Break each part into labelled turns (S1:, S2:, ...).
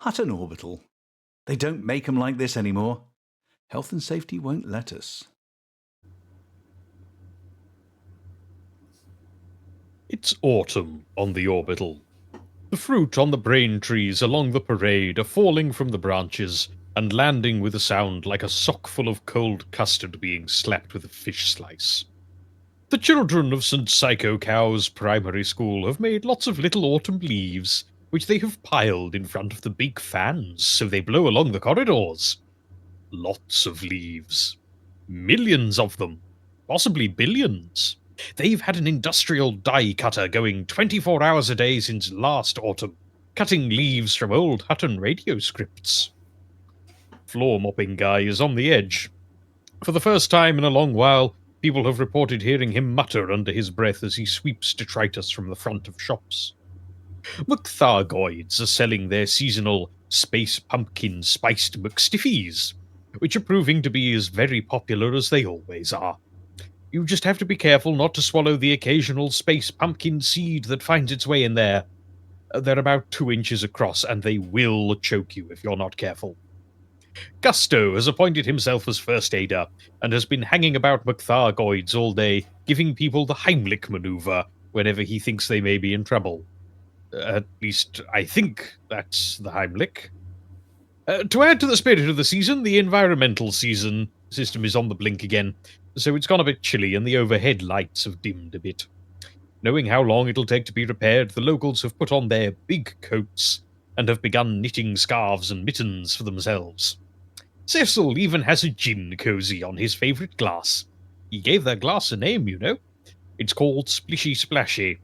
S1: Hutton Orbital. They don't make them like this anymore. Health and safety won't let us.
S2: It's autumn on the Orbital. The fruit on the brain trees along the parade are falling from the branches and landing with a sound like a sock full of cold custard being slapped with a fish slice. The children of St. Psycho Cow's primary school have made lots of little autumn leaves, which they have piled in front of the big fans so they blow along the corridors. Lots of leaves. Millions of them. Possibly billions. They've had an industrial die cutter going 24 hours a day since last autumn, cutting leaves from old Hutton radio scripts. Floor mopping guy is on the edge. For the first time in a long while, people have reported hearing him mutter under his breath as he sweeps detritus from the front of shops. McThargoids are selling their seasonal space pumpkin spiced McStiffies, which are proving to be as very popular as they always are. You just have to be careful not to swallow the occasional space pumpkin seed that finds its way in there. They're about 2 inches across, and they will choke you if you're not careful. Gusto has appointed himself as first aider, and has been hanging about McThargoids all day, giving people the Heimlich maneuver whenever he thinks they may be in trouble. At least, I think that's the Heimlich. To add to the spirit of the season, the environmental season system is on the blink again, so it's gone a bit chilly and the overhead lights have dimmed a bit. Knowing how long it'll take to be repaired, the locals have put on their big coats and have begun knitting scarves and mittens for themselves. Cecil even has a gin cosy on his favourite glass. He gave that glass a name, you know. It's called Splishy Splashy.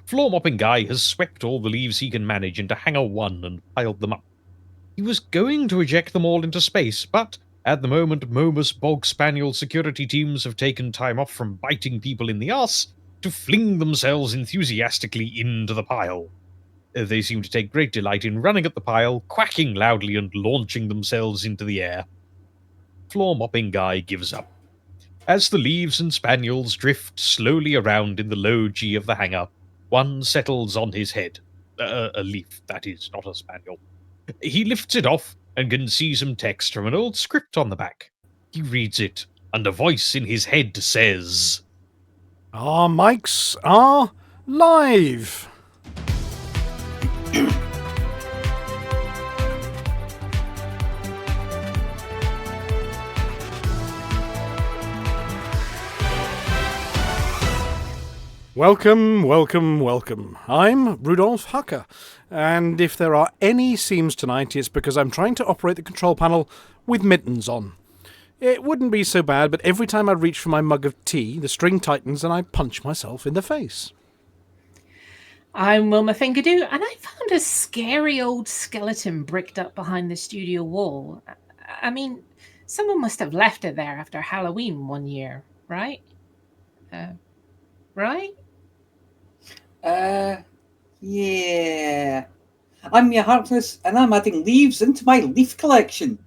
S2: Floor mopping guy has swept all the leaves he can manage into hanger 1 and piled them up. He was going to eject them all into space, but at the moment Momus Bog Spaniel security teams have taken time off from biting people in the arse to fling themselves enthusiastically into the pile. They seem to take great delight in running at the pile, quacking loudly and launching themselves into the air. Floor mopping guy gives up. As the leaves and spaniels drift slowly around in the low G of the hangar, one settles on his head. A leaf, that is, not a spaniel. He lifts it off and can see some text from an old script on the back. He reads it, and a voice in his head says,
S3: "Our mics are live." Welcome, welcome, welcome. I'm Rudolf Hucker, and if there are any seams tonight, it's because I'm trying to operate the control panel with mittens on. It wouldn't be so bad, but every time I reach for my mug of tea, the string tightens and I punch myself in the face.
S4: I'm Wilma Fingerdo, and I found a scary old skeleton bricked up behind the studio wall. I mean, someone must have left it there after Halloween one year, right? Right?
S5: Yeah. I'm your Heartless, and I'm adding leaves into my leaf collection.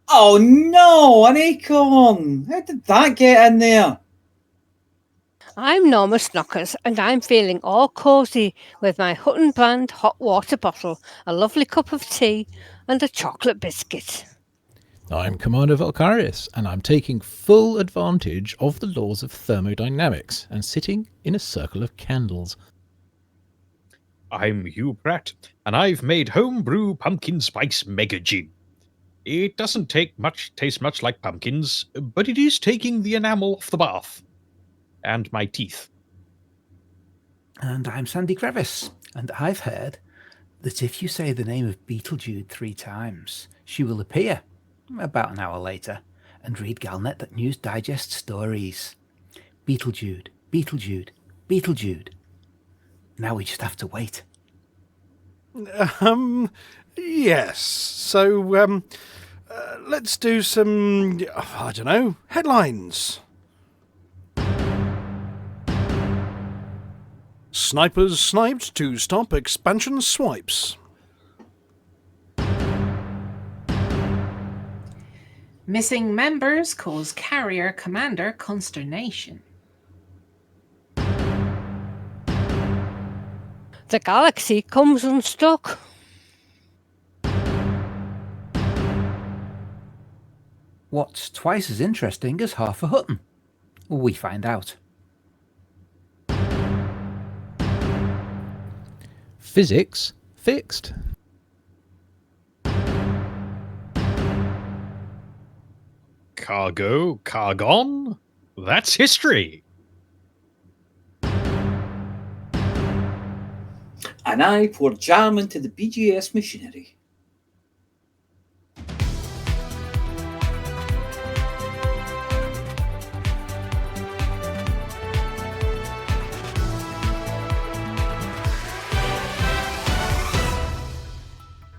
S5: Oh no, an acorn! How did that get in there?
S6: I'm Norma Snockers, and I'm feeling all cosy with my Hutton brand hot water bottle, a lovely cup of tea, and a chocolate biscuit.
S7: I'm Commander Valkyrius, and I'm taking full advantage of the laws of thermodynamics and sitting in a circle of candles.
S2: I'm Hugh Pratt, and I've made homebrew pumpkin spice mega gin. It doesn't taste much like pumpkins, but it is taking the enamel off the bath. And my teeth.
S8: And I'm Sandy Crevice, and I've heard that if you say the name of Beetlejude 3 times, she will appear about an hour later and read Galnet that News Digest stories. Beetlejude, Beetlejude, Beetlejude. Now we just have to wait.
S3: Yes. So, let's do some, I don't know, headlines. Snipers sniped to stop expansion swipes.
S4: Missing members cause carrier commander consternation.
S6: The galaxy comes unstuck.
S8: What's twice as interesting as half a Hutton? We find out.
S7: Physics fixed.
S2: Cargo, cargon? That's history.
S5: And I pour jam into the BGS machinery.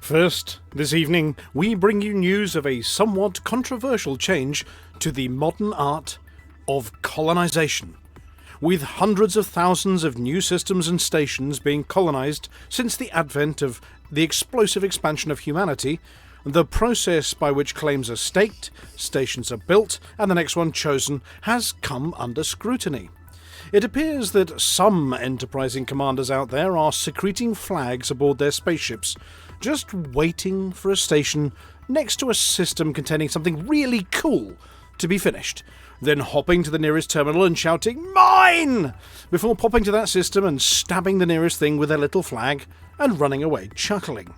S3: First, this evening, we bring you news of a somewhat controversial change to the modern art of colonization. With hundreds of thousands of new systems and stations being colonized since the advent of the explosive expansion of humanity, the process by which claims are staked, stations are built, and the next one chosen has come under scrutiny. It appears that some enterprising commanders out there are secreting flags aboard their spaceships, just waiting for a station next to a system containing something really cool to be finished, then hopping to the nearest terminal and shouting, "Mine!" before popping to that system and stabbing the nearest thing with their little flag and running away chuckling.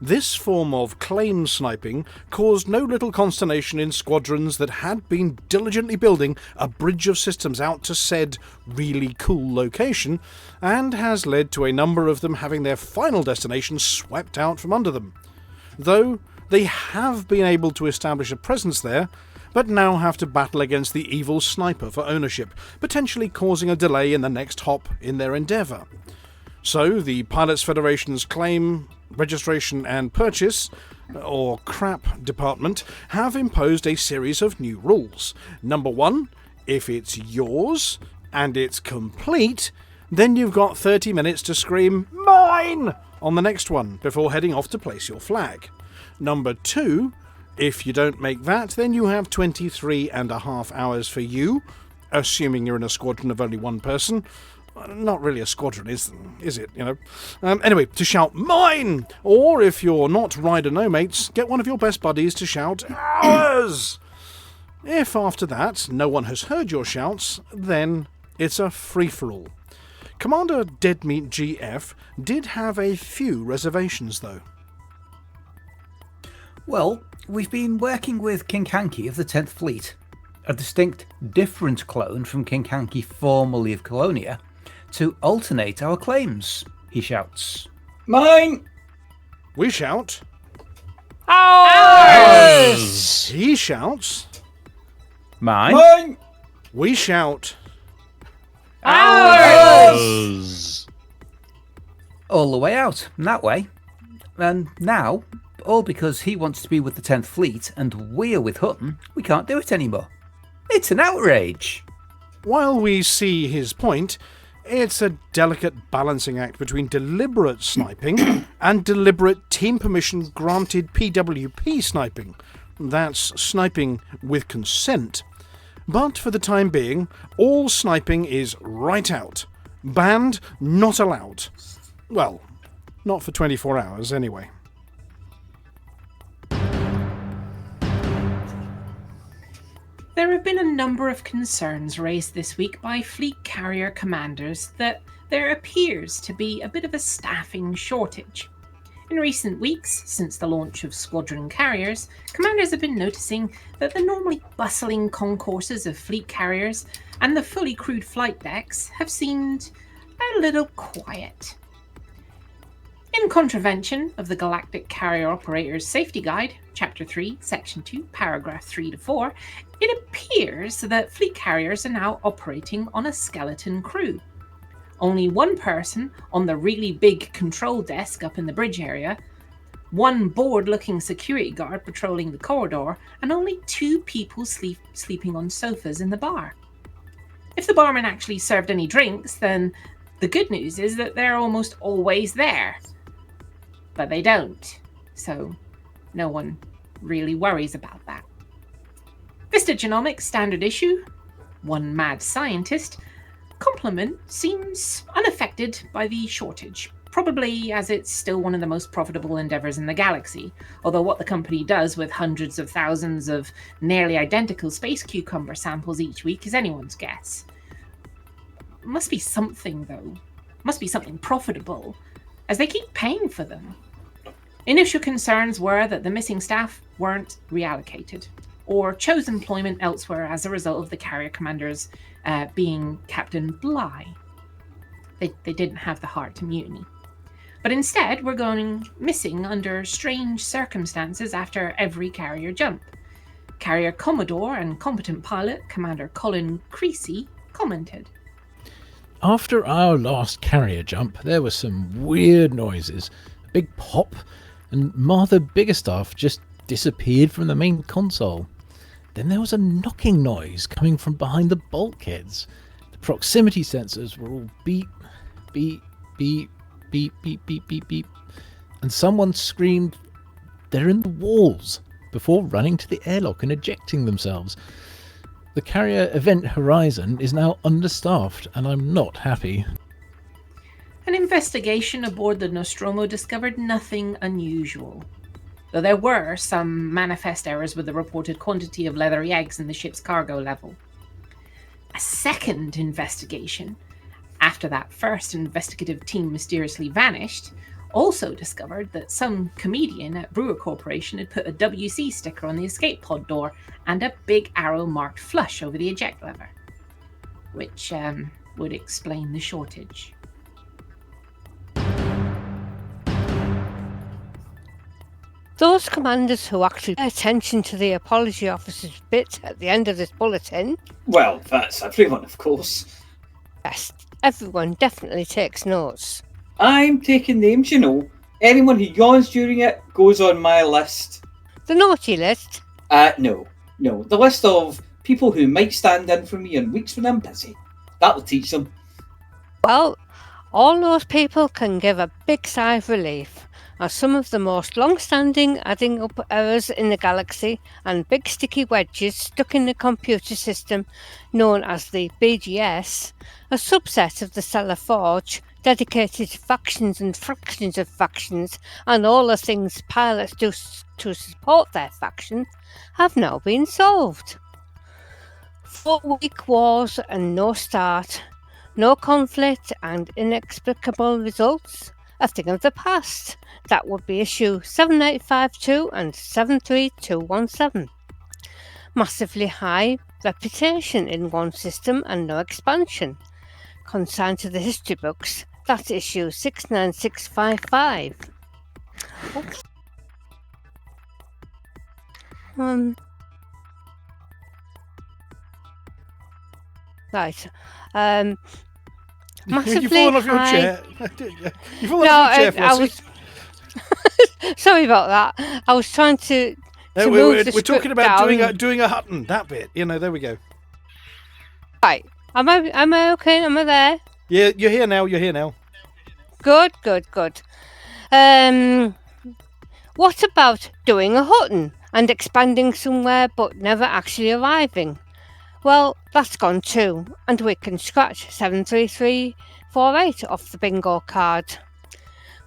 S3: This form of claim sniping caused no little consternation in squadrons that had been diligently building a bridge of systems out to said really cool location, and has led to a number of them having their final destination swept out from under them. Though they have been able to establish a presence there, but now have to battle against the evil sniper for ownership, potentially causing a delay in the next hop in their endeavour. So the Pilots Federation's claim, registration and purchase, or CRAP department, have imposed a series of new rules. Number 1, if it's yours and it's complete, then you've got 30 minutes to scream "Mine!" on the next one before heading off to place your flag. Number 2, if you don't make that, then you have 23.5 hours for you, assuming you're in a squadron of only one person. Not really a squadron, is it, you know? Anyway, to shout "Mine!" Or if you're not rider no mates, get one of your best buddies to shout "Ours!" If after that no one has heard your shouts, then it's a free-for-all. Commander Deadmeat GF did have a few reservations, though.
S8: Well, we've been working with King Hanky of the 10th Fleet, a distinct different clone from King Hanky formerly of Colonia, to alternate our claims, he shouts.
S5: Mine!
S3: We shout.
S6: Ours!
S3: He shouts.
S8: Mine?
S5: Mine!
S3: We shout.
S2: Ours!
S8: All the way out, that way. And now, all because he wants to be with the 10th Fleet and we're with Hutton, we can't do it anymore. It's an outrage.
S3: While we see his point, it's a delicate balancing act between deliberate sniping and deliberate team permission granted PWP sniping. That's sniping with consent. But for the time being, all sniping is right out. Banned, not allowed. Well, not for 24 hours anyway.
S4: There have been a number of concerns raised this week by fleet carrier commanders that there appears to be a bit of a staffing shortage. In recent weeks, since the launch of squadron carriers, commanders have been noticing that the normally bustling concourses of fleet carriers and the fully crewed flight decks have seemed a little quiet. In contravention of the Galactic Carrier Operator's Safety Guide, Chapter 3, Section 2, Paragraph 3 to 4, it appears that fleet carriers are now operating on a skeleton crew. Only one person on the really big control desk up in the bridge area, one bored-looking security guard patrolling the corridor, and only 2 people sleeping on sofas in the bar. If the barman actually served any drinks, then the good news is that they're almost always there. But they don't, so no one really worries about that. Vista Genomics Standard Issue, One Mad Scientist, Complement seems unaffected by the shortage, probably as it's still one of the most profitable endeavours in the galaxy, although what the company does with hundreds of thousands of nearly identical space cucumber samples each week is anyone's guess. Must be something, though. Must be something profitable, as they keep paying for them. Initial concerns were that the missing staff weren't reallocated, or chose employment elsewhere as a result of the carrier commanders being Captain Bligh. They didn't have the heart to mutiny. But instead, we're going missing under strange circumstances after every carrier jump. Carrier Commodore and competent pilot, Commander Colin Creasy, commented.
S7: After our last carrier jump, there were some weird noises, a big pop, and Martha Biggerstaff just disappeared from the main console. Then there was a knocking noise coming from behind the bulkheads. The proximity sensors were all beep, beep, beep, beep, beep, beep, beep, beep. And someone screamed, "They're in the walls," before running to the airlock and ejecting themselves. The carrier Event Horizon is now understaffed, and I'm not happy.
S4: An investigation aboard the Nostromo discovered nothing unusual, though there were some manifest errors with the reported quantity of leathery eggs in the ship's cargo level. A second investigation, after that first investigative team mysteriously vanished, also discovered that some comedian at Brewer Corporation had put a WC sticker on the escape pod door and a big arrow marked flush over the eject lever, which would explain the shortage.
S6: Those commanders who actually pay attention to the apology officer's bit at the end of this bulletin.
S5: Well, that's everyone, of course.
S6: Yes, everyone definitely takes notes.
S5: I'm taking names, you know. Anyone who yawns during it goes on my list.
S6: The naughty list?
S5: No. The list of people who might stand in for me on weeks when I'm busy. That'll teach them.
S6: Well, all those people can give a big sigh of relief, as some of the most long-standing adding up errors in the galaxy and big sticky wedges stuck in the computer system known as the BGS, a subset of the Stellar Forge, dedicated to factions and fractions of factions and all the things pilots do to support their faction, have now been solved. 4-week wars and no start, no conflict and inexplicable results, a thing of the past. That would be issue 7852 and 73217. Massively high reputation in one system and no expansion. Consigned to the history books, that's issue 69655. Right. Massively
S3: You've fallen off your
S6: high...
S3: chair. You've fallen off your chair, Flossy.
S6: Sorry about that. I was trying to move the
S3: We're talking about
S6: down.
S3: doing a Hutton, that bit. There we go.
S6: Right. Am I okay? Am I there?
S3: Yeah, you're here now.
S6: Good. What about doing a Hutton and expanding somewhere but never actually arriving? Well, that's gone too, and we can scratch 73348 off the bingo card.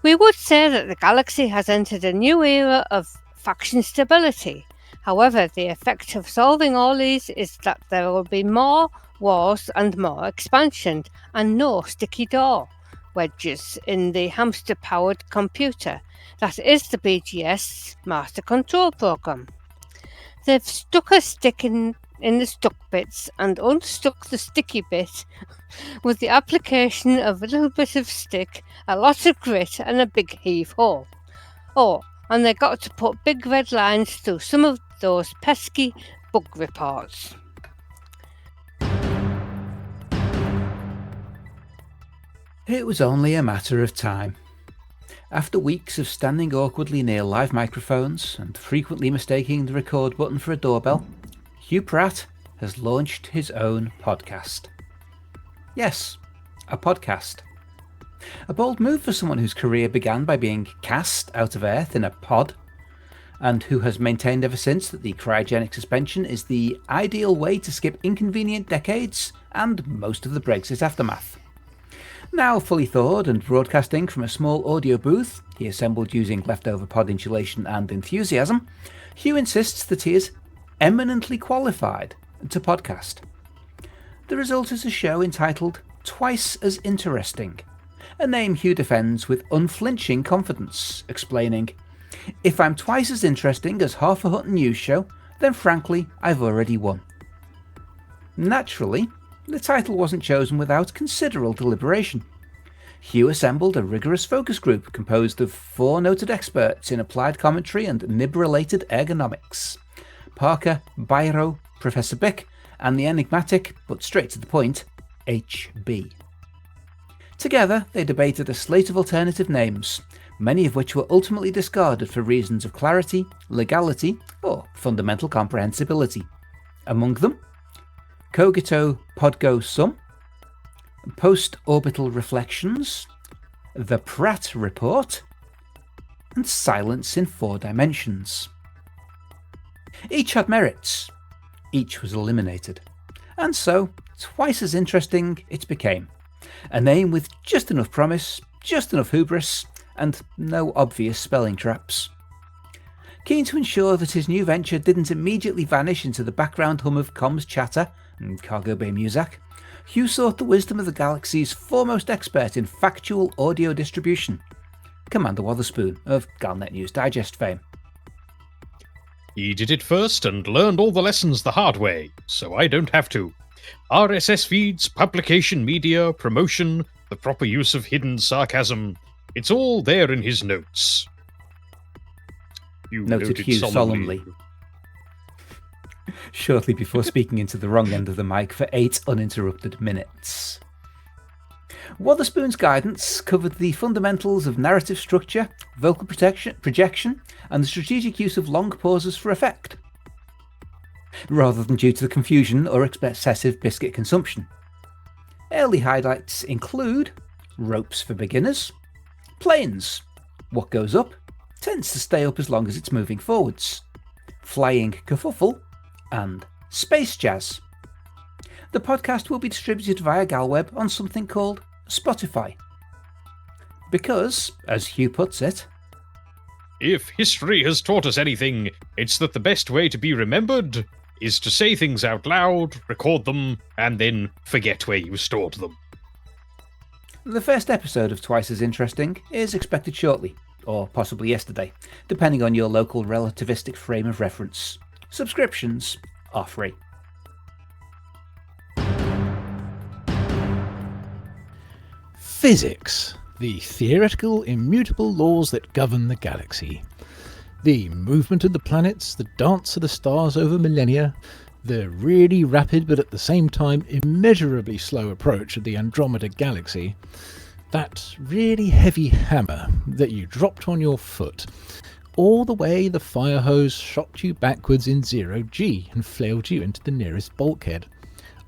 S6: We would say that the galaxy has entered a new era of faction stability. However, the effect of solving all these is that there will be more wars and more expansion, and no sticky door wedges in the hamster-powered computer that is the BGS Master Control Program. They've stuck a stick in the stuck bits and unstuck the sticky bit with the application of a little bit of stick, a lot of grit and a big heave-ho. Oh, and they got to put big red lines through some of those pesky bug reports.
S8: It was only a matter of time. After weeks of standing awkwardly near live microphones and frequently mistaking the record button for a doorbell, Hugh Pratt has launched his own podcast. Yes, a podcast. A bold move for someone whose career began by being cast out of Earth in a pod, and who has maintained ever since that the cryogenic suspension is the ideal way to skip inconvenient decades and most of the Brexit aftermath. Now fully thawed and broadcasting from a small audio booth he assembled using leftover pod insulation and enthusiasm, Hugh insists that he is eminently qualified to podcast. The result is a show entitled Twice as Interesting, a name Hugh defends with unflinching confidence, explaining, "If I'm twice as interesting as half a Hutton News show, then frankly I've already won." Naturally, the title wasn't chosen without considerable deliberation. Hugh assembled a rigorous focus group composed of 4 noted experts in applied commentary and nib-related ergonomics: Parker, Byro, Professor Bick, and the enigmatic, but straight to the point, HB. Together, they debated a slate of alternative names, many of which were ultimately discarded for reasons of clarity, legality, or fundamental comprehensibility. Among them, Cogito Podgo Sum, Post-Orbital Reflections, The Pratt Report, and Silence in 4 Dimensions. Each had merits, each was eliminated, and so, twice as interesting it became. A name with just enough promise, just enough hubris, and no obvious spelling traps. Keen to ensure that his new venture didn't immediately vanish into the background hum of comms chatter and Cargo Bay Muzak, Hugh sought the wisdom of the galaxy's foremost expert in factual audio distribution, Commander Wotherspoon of Galnet News Digest fame.
S2: He did it first and learned all the lessons the hard way, so I don't have to. RSS feeds, publication media, promotion, the proper use of hidden sarcasm. It's all there in his notes. You
S8: Noted Hugh solemnly. Shortly before speaking into the wrong end of the mic for 8 uninterrupted minutes. Wotherspoon's guidance covered the fundamentals of narrative structure, vocal projection, and the strategic use of long pauses for effect, rather than due to the confusion or excessive biscuit consumption. Early highlights include ropes for beginners, planes, what goes up tends to stay up as long as it's moving forwards, flying kerfuffle, and space jazz. The podcast will be distributed via Galweb on something called Spotify. Because, as Hugh puts it,
S2: if history has taught us anything, it's that the best way to be remembered is to say things out loud, record them, and then forget where you stored them.
S8: The first episode of Twice as Interesting is expected shortly, or possibly yesterday, depending on your local relativistic frame of reference. Subscriptions are free.
S7: Physics, the theoretical, immutable laws that govern the galaxy. The movement of the planets, the dance of the stars over millennia, the really rapid but at the same time immeasurably slow approach of the Andromeda Galaxy, that really heavy hammer that you dropped on your foot, all the way the fire hose shot you backwards in 0G and flailed you into the nearest bulkhead.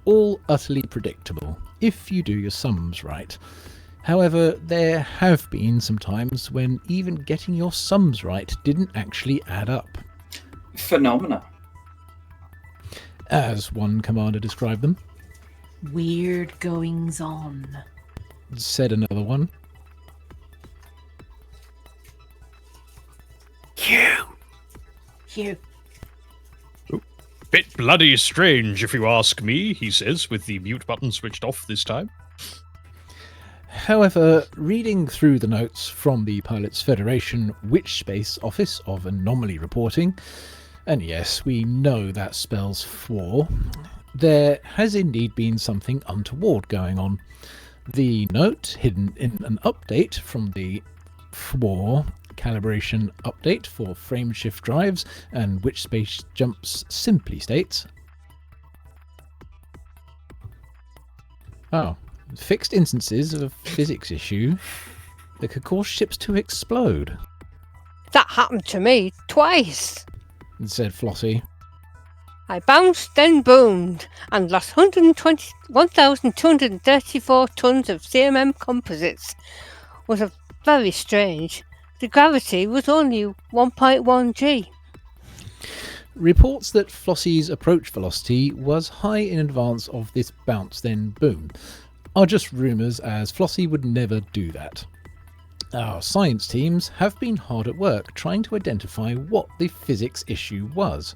S7: All utterly predictable, if you do your sums right. However, there have been some times when even getting your sums right didn't actually add up.
S5: Phenomena.
S7: As one commander described them.
S4: Weird goings on,
S7: Said another one.
S4: Hugh.
S2: Bit bloody strange, if you ask me, he says, with the mute button switched off this time.
S7: However, reading through the notes from the Pilots Federation Witch Space Office of Anomaly Reporting, and yes, we know that spells FWAR, there has indeed been something untoward going on. The note, hidden in an update from the FWAR calibration update for frameshift drives and Witch Space Jumps, simply states, fixed instances of a physics issue that could cause ships to explode.
S6: That happened to me twice.
S7: Said Flossy.
S6: I bounced, then boomed, and lost 1,234 tons of CMM composites. Was very strange. The gravity was only 1.1 G.
S7: Reports that Flossy's approach velocity was high in advance of this bounce then boom. are just rumours, as Flossy would never do that. Our science teams have been hard at work trying to identify what the physics issue was.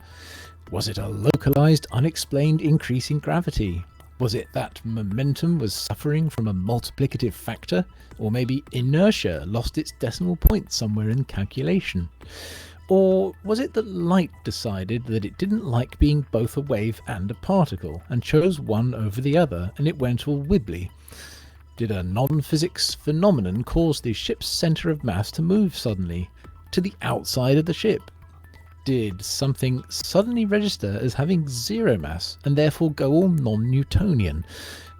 S7: Was it a localised, unexplained increase in gravity? Was it that momentum was suffering from a multiplicative factor? Or maybe inertia lost its decimal point somewhere in calculation? Or was it that light decided that it didn't like being both a wave and a particle, and chose one over the other, and it went all wibbly? Did a non-physics phenomenon cause the ship's centre of mass to move suddenly, to the outside of the ship? Did something suddenly register as having zero mass, and therefore go all non-Newtonian,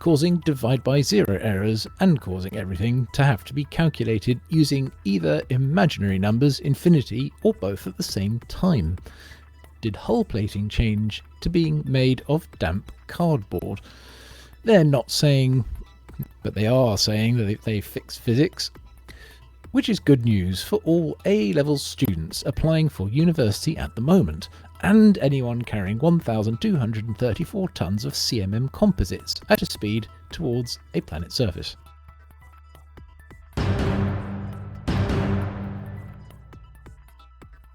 S7: causing divide by zero errors, and causing everything to have to be calculated using either imaginary numbers, infinity, or both at the same time? Did hull plating change to being made of damp cardboard? They're not saying, but they are saying that they fix physics, which is good news for all A-level students applying for university at the moment, and anyone carrying 1,234 tons of CMM composites at a speed towards a planet's surface.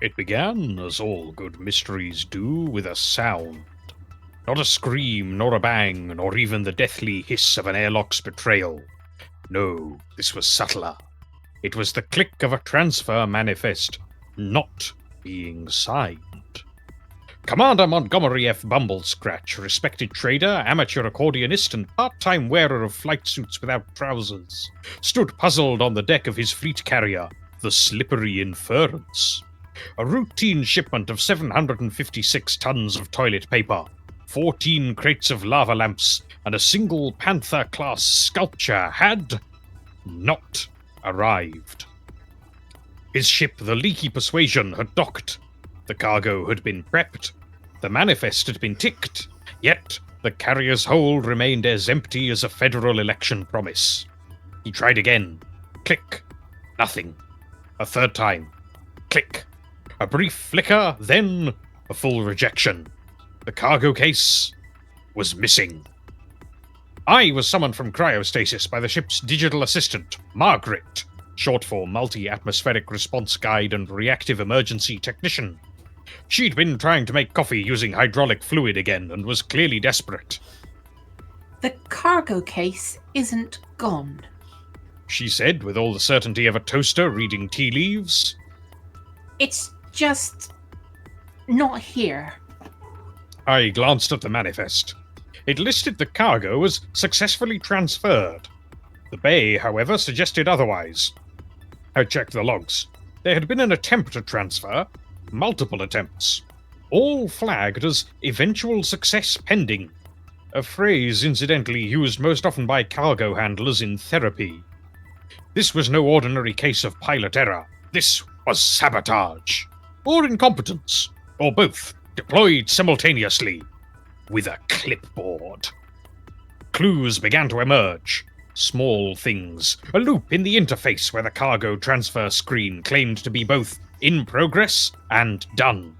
S2: It began, as all good mysteries do, with a sound. Not a scream, nor a bang, nor even the deathly hiss of an airlock's betrayal. No, this was subtler. It was the click of a transfer manifest, not being signed. Commander Montgomery F. Bumblescratch, respected trader, amateur accordionist, and part-time wearer of flight suits without trousers, stood puzzled on the deck of his fleet carrier, the Slippery Inference. A routine shipment of 756 tons of toilet paper, 14 crates of lava lamps, and a single Panther-class sculpture had not arrived. His ship, the Leaky Persuasion, had docked. The cargo had been prepped. The manifest had been ticked. Yet the carrier's hold remained as empty as a federal election promise. He tried again. Click. Nothing. A third time. Click. A brief flicker, then a full rejection. The cargo case was missing. I was summoned from cryostasis by the ship's digital assistant, Margaret, short for Multi-Atmospheric Response Guide and Reactive Emergency Technician. She'd been trying to make coffee using hydraulic fluid again and was clearly desperate.
S4: The cargo case isn't gone,
S2: She said with all the certainty of a toaster reading tea leaves.
S4: it's just not here.
S2: I glanced at the manifest. It listed the cargo as successfully transferred. The bay, however, suggested otherwise. I checked the logs. There had been an attempt to transfer, multiple attempts, all flagged as eventual success pending, a phrase incidentally used most often by cargo handlers in therapy. This was no ordinary case of pilot error. This was sabotage, or incompetence, or both, deployed simultaneously, with a clipboard. Clues began to emerge. Small things. A loop in the interface where the cargo transfer screen claimed to be both in progress and done.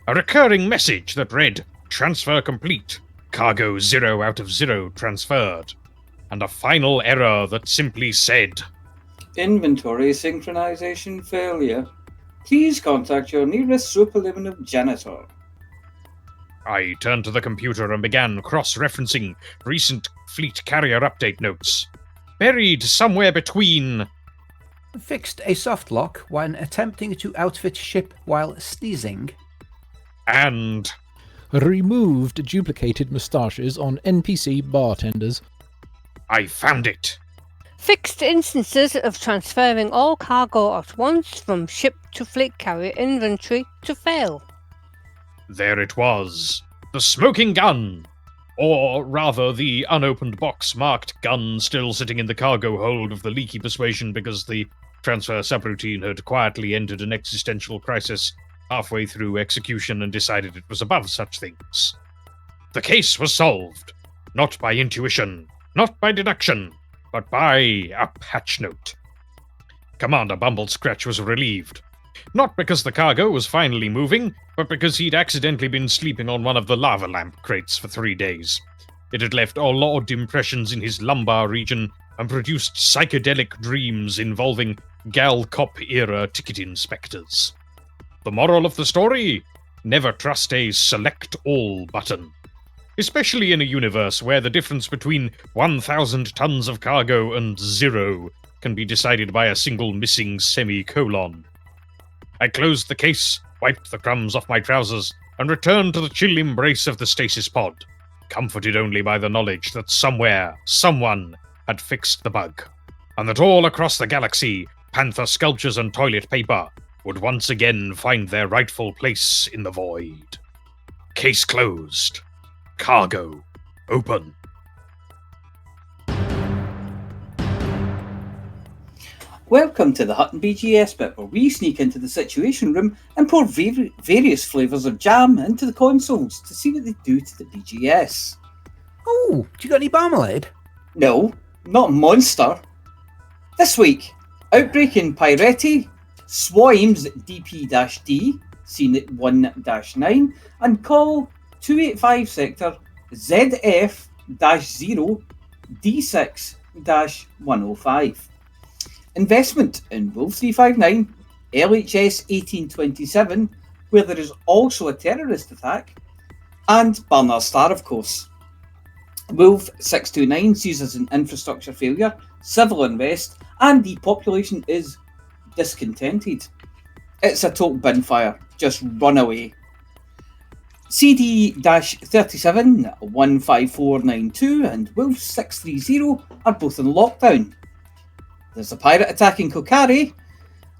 S2: A recurring message that read, transfer complete, cargo 0 out of 0 transferred. And a final error that simply said,
S5: Inventory synchronization failure. Please contact your nearest superliminal janitor.
S2: I turned to the computer and began cross-referencing recent fleet carrier update notes. Buried somewhere between...
S8: Fixed a soft lock when attempting to outfit ship while sneezing.
S2: and...
S7: Removed duplicated moustaches on NPC bartenders.
S2: I found it.
S6: Fixed instances of transferring all cargo at once from ship to fleet carrier inventory to fail.
S2: There it was. The smoking gun. Or, rather, the unopened box marked gun still sitting in the cargo hold of the Leaky Persuasion because the transfer subroutine had quietly entered an existential crisis halfway through execution and decided it was above such things. The case was solved. Not by intuition, not by deduction, but by a patch note. Commander Bumblescratch was relieved. Not because the cargo was finally moving, but because he'd accidentally been sleeping on one of the lava lamp crates for 3 days. It had left odd impressions in his lumbar region and produced psychedelic dreams involving Gal Cop-era ticket inspectors. The moral of the story? Never trust a select all button. Especially in a universe where the difference between 1,000 tons of cargo and 0 can be decided by a single missing semicolon. I closed the case, wiped the crumbs off my trousers, and returned to the chill embrace of the stasis pod, comforted only by the knowledge that somewhere, someone had fixed the bug, and that all across the galaxy, panther sculptures and toilet paper would once again find their rightful place in the void. Case closed. Cargo open.
S5: Welcome to the Hutton BGS bit, where we sneak into the Situation Room and pour various flavours of jam into the consoles to see what they do to the BGS.
S8: Oh, do you got any marmalade?
S5: No, not Monster. This week, Outbreak in Pyretti, Swimes DP-D, scene at 1-9, and call 285 sector ZF-0 D6-105. Investment in Wolf 359, LHS 1827, where there is also a terrorist attack, and Barnard Star, of course. Wolf 629 sees as an infrastructure failure, civil unrest, and depopulation is discontented. It's a total bin fire, just run away. CD-37 15492 and Wolf 630 are both in lockdown. There's a pirate attack in Kokari,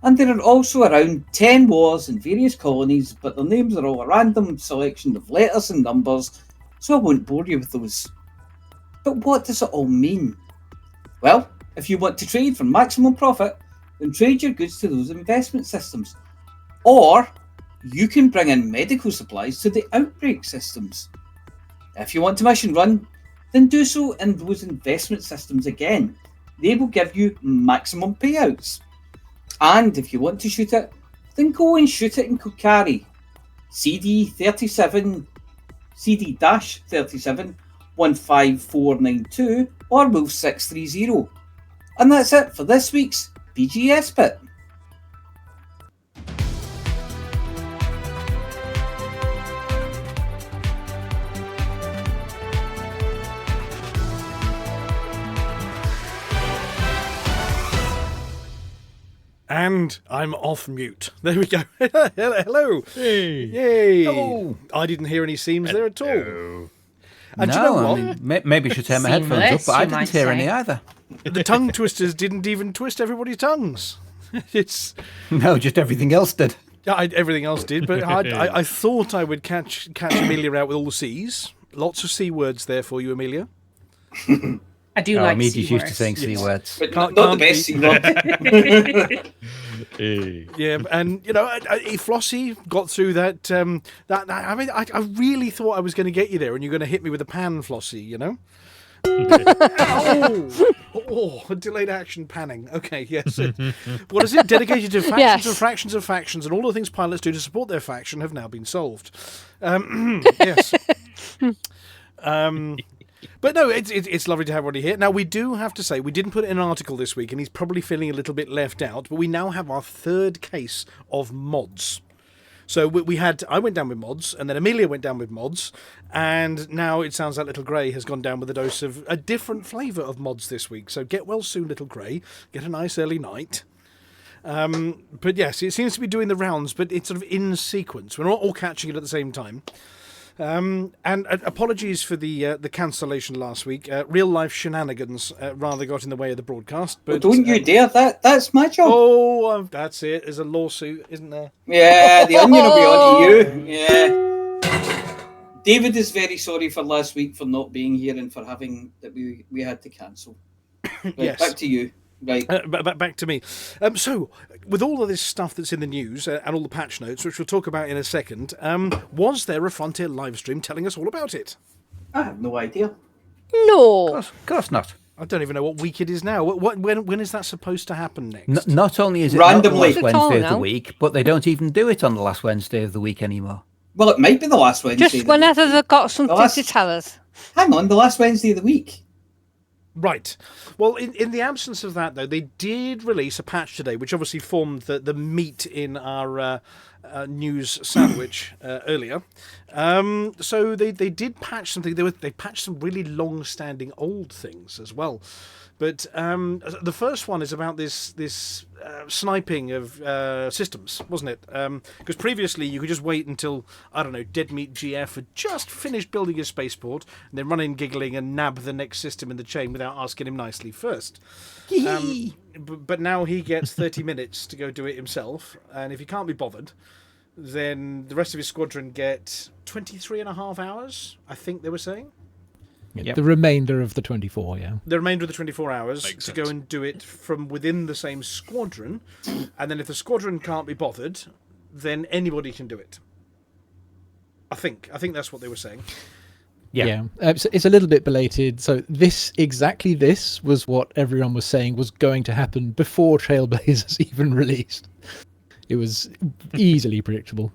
S5: and there are also around 10 wars in various colonies, but their names are all a random selection of letters and numbers, so I won't bore you with those. But what does it all mean? Well, if you want to trade for maximum profit, then trade your goods to those investment systems. Or you can bring in medical supplies to the outbreak systems. If you want to mission run, then do so in those investment systems again. They will give you maximum payouts. And if you want to shoot it, then go and shoot it in Kokari. CD-37 15492 or Wolf 630. And that's it for this week's BGS bit.
S3: And I'm off mute. There we go. Hello.
S2: Hey.
S3: Yay.
S8: Hello.
S3: I didn't hear any seams there at all.
S2: No.
S3: And do you know what?
S8: I mean, maybe I should turn my headphones up,
S4: Seamless,
S8: but I
S4: you
S8: didn't
S4: might
S8: hear
S4: say.
S8: any either.
S3: The tongue twisters didn't even twist everybody's tongues. It's
S8: No, just everything else did.
S3: everything else did, but I thought I would catch Amelia out with all the C's. Lots of C words there for you, Amelia.
S4: I do like
S8: Amelia's
S4: C
S8: used to
S4: words.
S8: saying C words.
S5: But
S3: Can't
S5: not the
S3: be.
S5: best C-word.
S2: Hey.
S3: Yeah, and you know, Flossy got through that. I mean, I really thought I was going to get you there, and you're going to hit me with a pan, Flossy. You know. Oh, delayed action panning. Okay, yes. What is it? Dedicated to factions
S6: Yes.
S3: and fractions of factions, and all the things pilots do to support their faction have now been solved. Yes. But no, it's lovely to have everybody here. Now, we do have to say, we didn't put in an article this week, and he's probably feeling a little bit left out, but we now have our third case of mods. So I went down with mods, and then Amelia went down with mods, and now it sounds like Little Grey has gone down with a dose of a different flavour of mods this week. So get well soon, Little Grey. Get a nice early night. But yes, it seems to be doing the rounds, but it's sort of in sequence. We're not all catching it at the same time. And apologies for the cancellation last week. Real life shenanigans rather got in the way of the broadcast. But
S5: Don't you dare! That's my job.
S3: Oh, that's it. There's a lawsuit, isn't there?
S5: Yeah, the onion will be on to you. Yeah. David is very sorry for last week for not being here and for having that we had to cancel. Right,
S3: Yes.
S5: back to you. Right.
S3: But back to me. So, with all of this stuff that's in the news and all the patch notes, which we'll talk about in a second, was there a Frontier live stream telling us all about it?
S5: I have no idea.
S6: No.
S8: Of course not.
S3: I don't even know what week it is now. When is that supposed to happen next?
S8: Not only is it
S5: Randomly.
S8: not the last Wednesday of the
S6: now.
S8: week, but they don't even do it on the last Wednesday of the week anymore.
S5: Well, it might be the last Wednesday.
S6: Just whenever they've got something
S5: last-
S6: to tell us.
S5: Hang on, the last Wednesday of the week.
S3: Right. Well, in the absence of that, though, they did release a patch today, which obviously formed the meat in our news sandwich earlier. So they did patch something. They patched some really long-standing old things as well. But the first one is about this sniping of systems, wasn't it? Because previously you could just wait until, I don't know, Dead Meat GF had just finished building his spaceport, and then run in giggling and nab the next system in the chain without asking him nicely first. But now he gets 30 minutes to go do it himself, and if he can't be bothered, then the rest of his squadron get 23 and a half hours, I think they were saying.
S7: Yep. The remainder of the 24, yeah.
S3: The remainder of the 24 hours
S2: Makes
S3: to
S2: sense.
S3: go and do it from within the same squadron. And then if the squadron can't be bothered, then anybody can do it. I think that's what they were saying.
S7: Yeah. It's a little bit belated. So exactly this was what everyone was saying was going to happen before Trailblazers even released. It was easily predictable.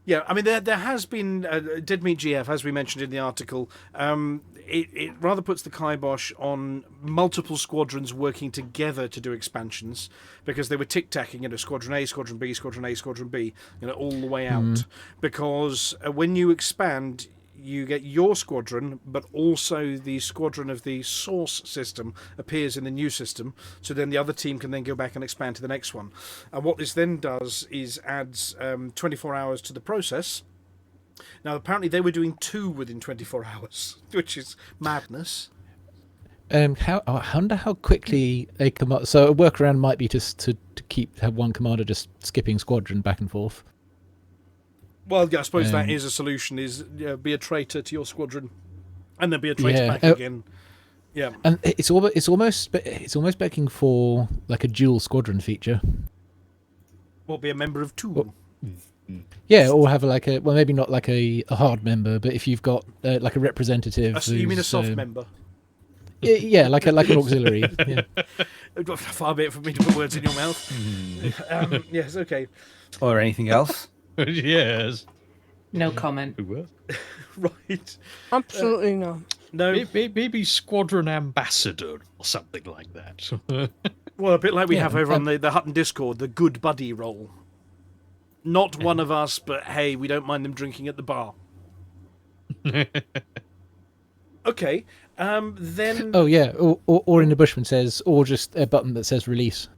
S3: Yeah, I mean, there has been Dead Meat GF, as we mentioned in the article. It rather puts the kibosh on multiple squadrons working together to do expansions, because they were tic-tacking, Squadron A, Squadron B, Squadron A, Squadron B, all the way out. Because when you expand, you get your squadron, but also the squadron of the source system appears in the new system, so then the other team can then go back and expand to the next one. And what this then does is adds 24 hours to the process. Now, apparently they were doing 2 within 24 hours, which is madness.
S7: I wonder how quickly they come up. So a workaround might be just to have one commander just skipping squadron back and forth.
S3: Well, yeah, I suppose that is a solution, is be a traitor to your squadron, and then be a traitor back again. Yeah.
S7: And it's almost begging for like a dual squadron feature.
S3: Or be a member of 2.
S7: Yeah, or have maybe not like a hard member, but if you've got like a representative.
S3: You mean a soft member?
S7: Yeah, like an auxiliary. Yeah.
S3: Far be it from me to put words in your mouth. Yes, okay.
S8: Or anything else?
S2: Yes.
S4: No comment.
S3: Right.
S6: Absolutely not.
S3: No.
S2: Maybe Squadron Ambassador or something like that.
S3: Well, a bit like we have over on the Hutton Discord, the good buddy role. Not one of us, but hey, we don't mind them drinking at the bar. Okay, then...
S7: Oh, yeah, or in the Bushman says, or just a button that says release.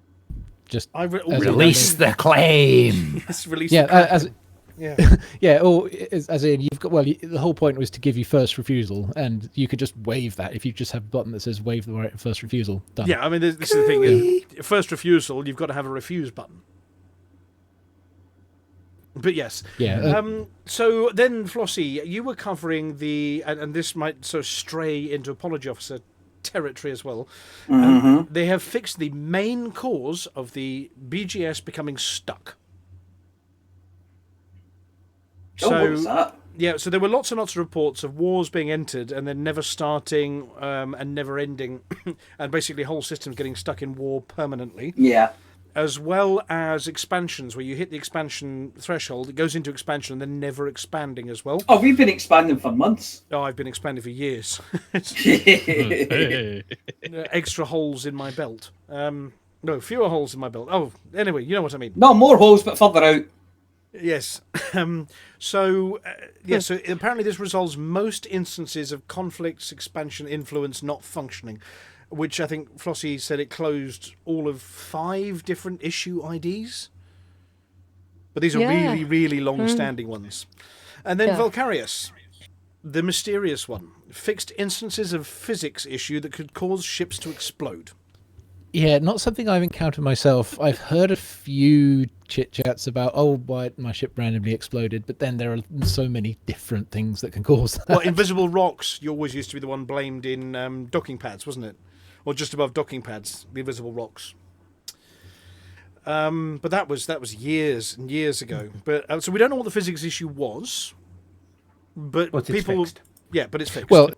S7: Just
S8: Release the claim.
S3: Yes, release
S7: yeah,
S3: the
S7: as
S3: yeah.
S7: yeah, or as in you've got. Well, the whole point was to give you first refusal, and you could just waive that if you just have a button that says waive the right of first refusal. Done.
S3: Yeah, I mean, this is the thing. First refusal, you've got to have a refuse button. But yes.
S7: Yeah.
S3: So then, Flossy, you were covering and this might sort of stray into Apology Officer territory as well. They have fixed the main cause of the BGS becoming stuck.
S5: What was that?
S3: Yeah, so there were lots and lots of reports of wars being entered and then never starting and never ending, and basically whole systems getting stuck in war permanently.
S5: Yeah.
S3: As well as expansions, where you hit the expansion threshold, it goes into expansion and then never expanding as well.
S5: Oh, we've been expanding for months.
S3: Oh, I've been expanding for years.
S2: Hey.
S3: Extra holes in my belt. No, fewer holes in my belt. Oh, anyway, you know what I mean.
S5: Not more holes, but further out.
S3: Yes. So apparently this resolves most instances of conflicts, expansion, influence not functioning, which I think Flossy said it closed all of 5 different issue IDs. But these are really, really long-standing ones. And then Volcarius, the mysterious one, fixed instances of physics issue that could cause ships to explode.
S7: Yeah, not something I've encountered myself. I've heard a few chit-chats about, why my ship randomly exploded, but then there are so many different things that can cause that.
S3: Well, invisible rocks, you always used to be the one blamed in docking pads, wasn't it? Or just above docking pads, the invisible rocks. But that was years and years ago. But so we don't know what the physics issue was. But
S8: It's
S3: people,
S8: fixed.
S3: yeah, but it's fixed.
S7: Well,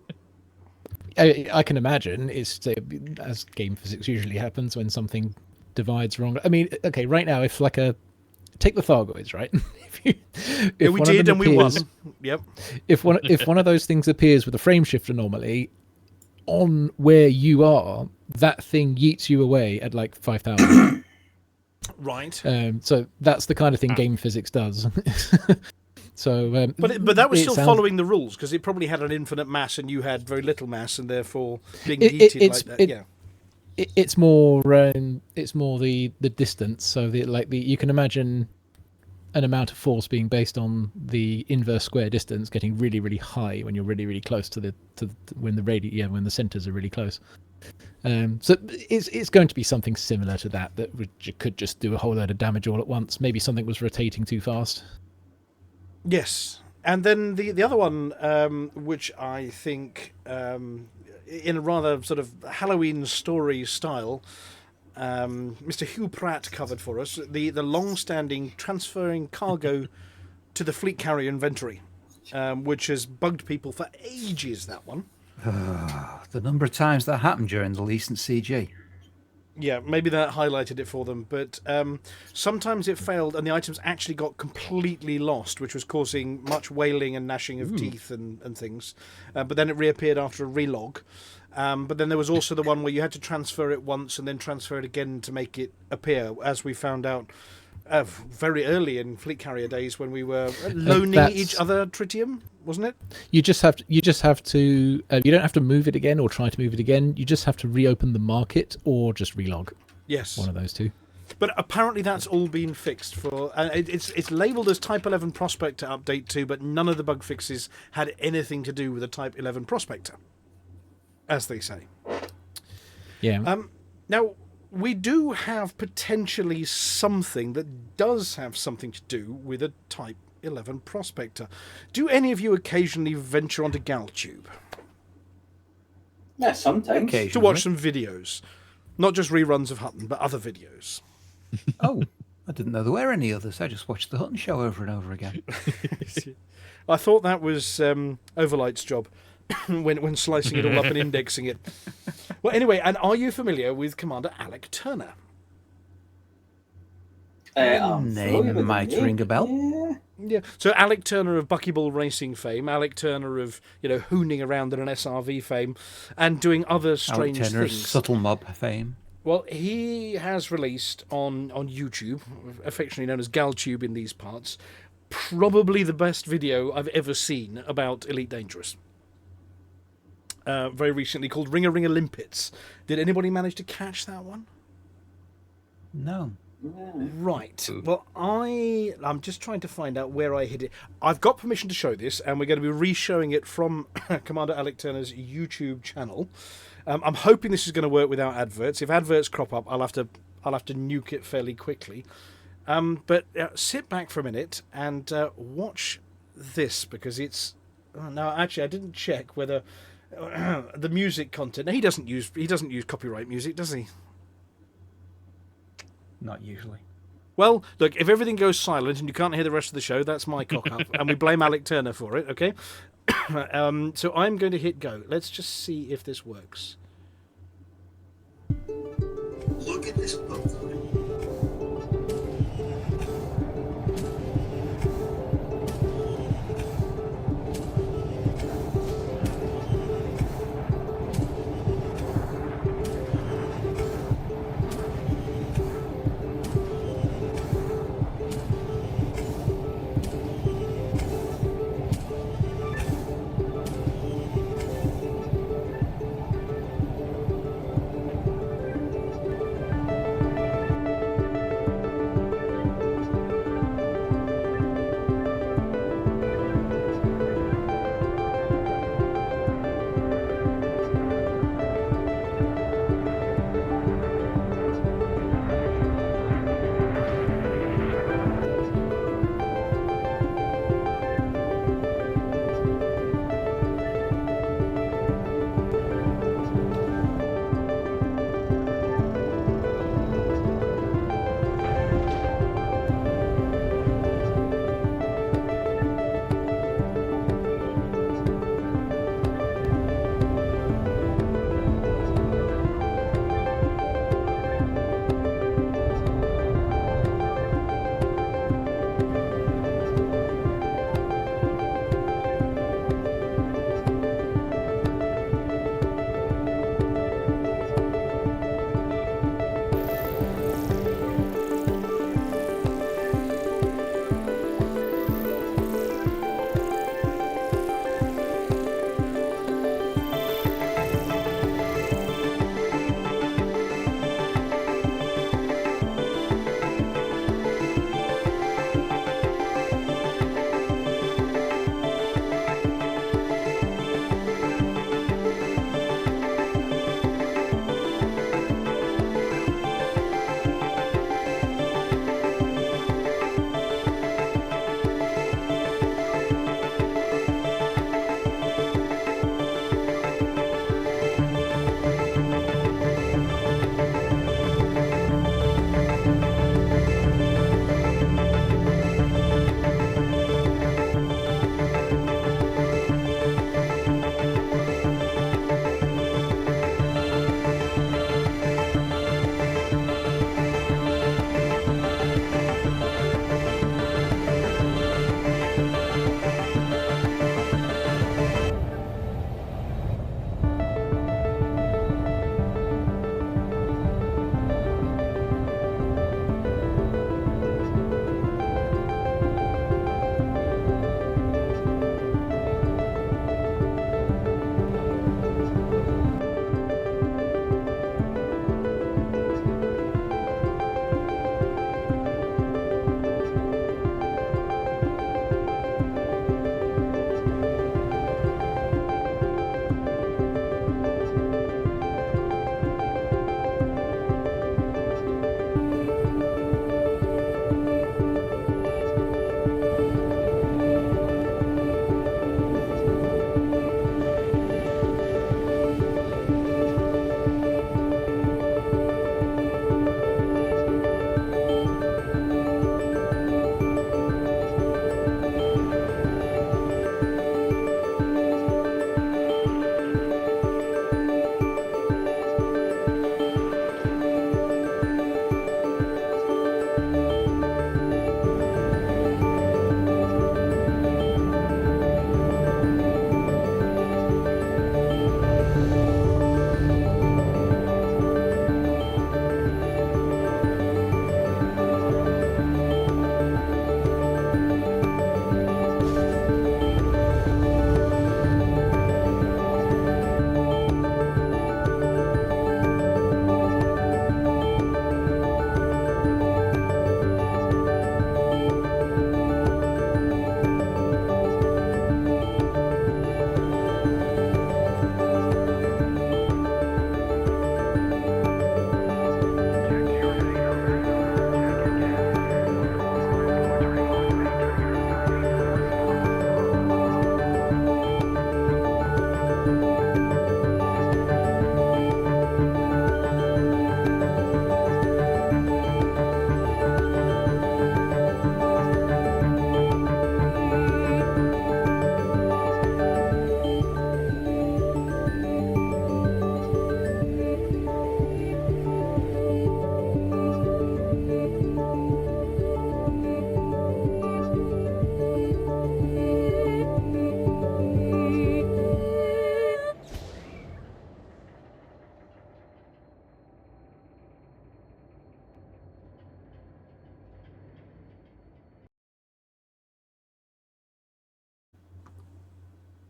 S7: I can imagine it's as game physics usually happens when something divides wrong. I mean, okay, right now, if like a take the Thargoids, right?
S3: Yeah, we did, and we won. Yep.
S7: If one of those things appears with a frame shift anomaly on where you are, that thing yeets you away at like 5,000.
S3: Right.
S7: So that's the kind of thing game physics does. So,
S3: but that was still following the rules, because it probably had an infinite mass and you had very little mass, and therefore being yeeted like that.
S7: It's more the distance. So you can imagine an amount of force being based on the inverse square distance getting really, really high when you're really, really close to when the centers are really close. So it's going to be something similar to that could just do a whole load of damage all at once. Maybe something was rotating too fast.
S3: Yes, and then the other one, which I think, in a rather sort of Halloween story style, Mr. Hugh Pratt covered for us, the long-standing transferring cargo to the fleet carrier inventory, which has bugged people for ages, that one.
S8: The number of times that happened during the recent CG.
S3: Yeah, maybe that highlighted it for them, but sometimes it failed and the items actually got completely lost, which was causing much wailing and gnashing of teeth and things. But then it reappeared after a relog. But then there was also the one where you had to transfer it once and then transfer it again to make it appear, as we found out very early in fleet carrier days when we were loaning each other tritium, wasn't it?
S7: You just have to. You don't have to move it again or try to move it again. You just have to reopen the market or just relog.
S3: Yes,
S7: one of those two.
S3: But apparently that's all been fixed for. It's labelled as Type 11 Prospector Update 2, but none of the bug fixes had anything to do with a Type 11 Prospector, as they say.
S7: Yeah.
S3: Now, we do have potentially something that does have something to do with a Type 11 Prospector. Do any of you occasionally venture onto GalTube?
S5: Yeah, sometimes.
S3: To watch some videos. Not just reruns of Hutton, but other videos.
S8: Oh, I didn't know there were any others. I just watched the Hutton show over and over again.
S3: I thought that was Overlight's job. when slicing it all up and indexing it. Well, anyway, and are you familiar with Commander Alec Turner?
S8: Name might ring a bell.
S3: Yeah. So Alec Turner of Buckyball Racing fame, Alec Turner of hooning around in an SRV fame, and doing other strange
S8: Alec Turner's
S3: things.
S8: Subtle Mob fame.
S3: Well, he has released on YouTube, affectionately known as GalTube in these parts, probably the best video I've ever seen about Elite Dangerous. Very recently, called Ring a Limpets. Did anybody manage to catch that one?
S8: No.
S3: Right. Well, I'm just trying to find out where I hid it. I've got permission to show this, and we're going to be re-showing it from Commander Alec Turner's YouTube channel. I'm hoping this is going to work without adverts. If adverts crop up, I'll have to nuke it fairly quickly. But sit back for a minute and watch this, because it's. No, actually, I didn't check whether. The music content. He doesn't use copyright music, does he?
S8: Not usually.
S3: Well, look, if everything goes silent and you can't hear the rest of the show, that's my cock up, and we blame Alec Turner for it. Okay. So I'm going to hit go. Let's just see if this works. Look at this boat.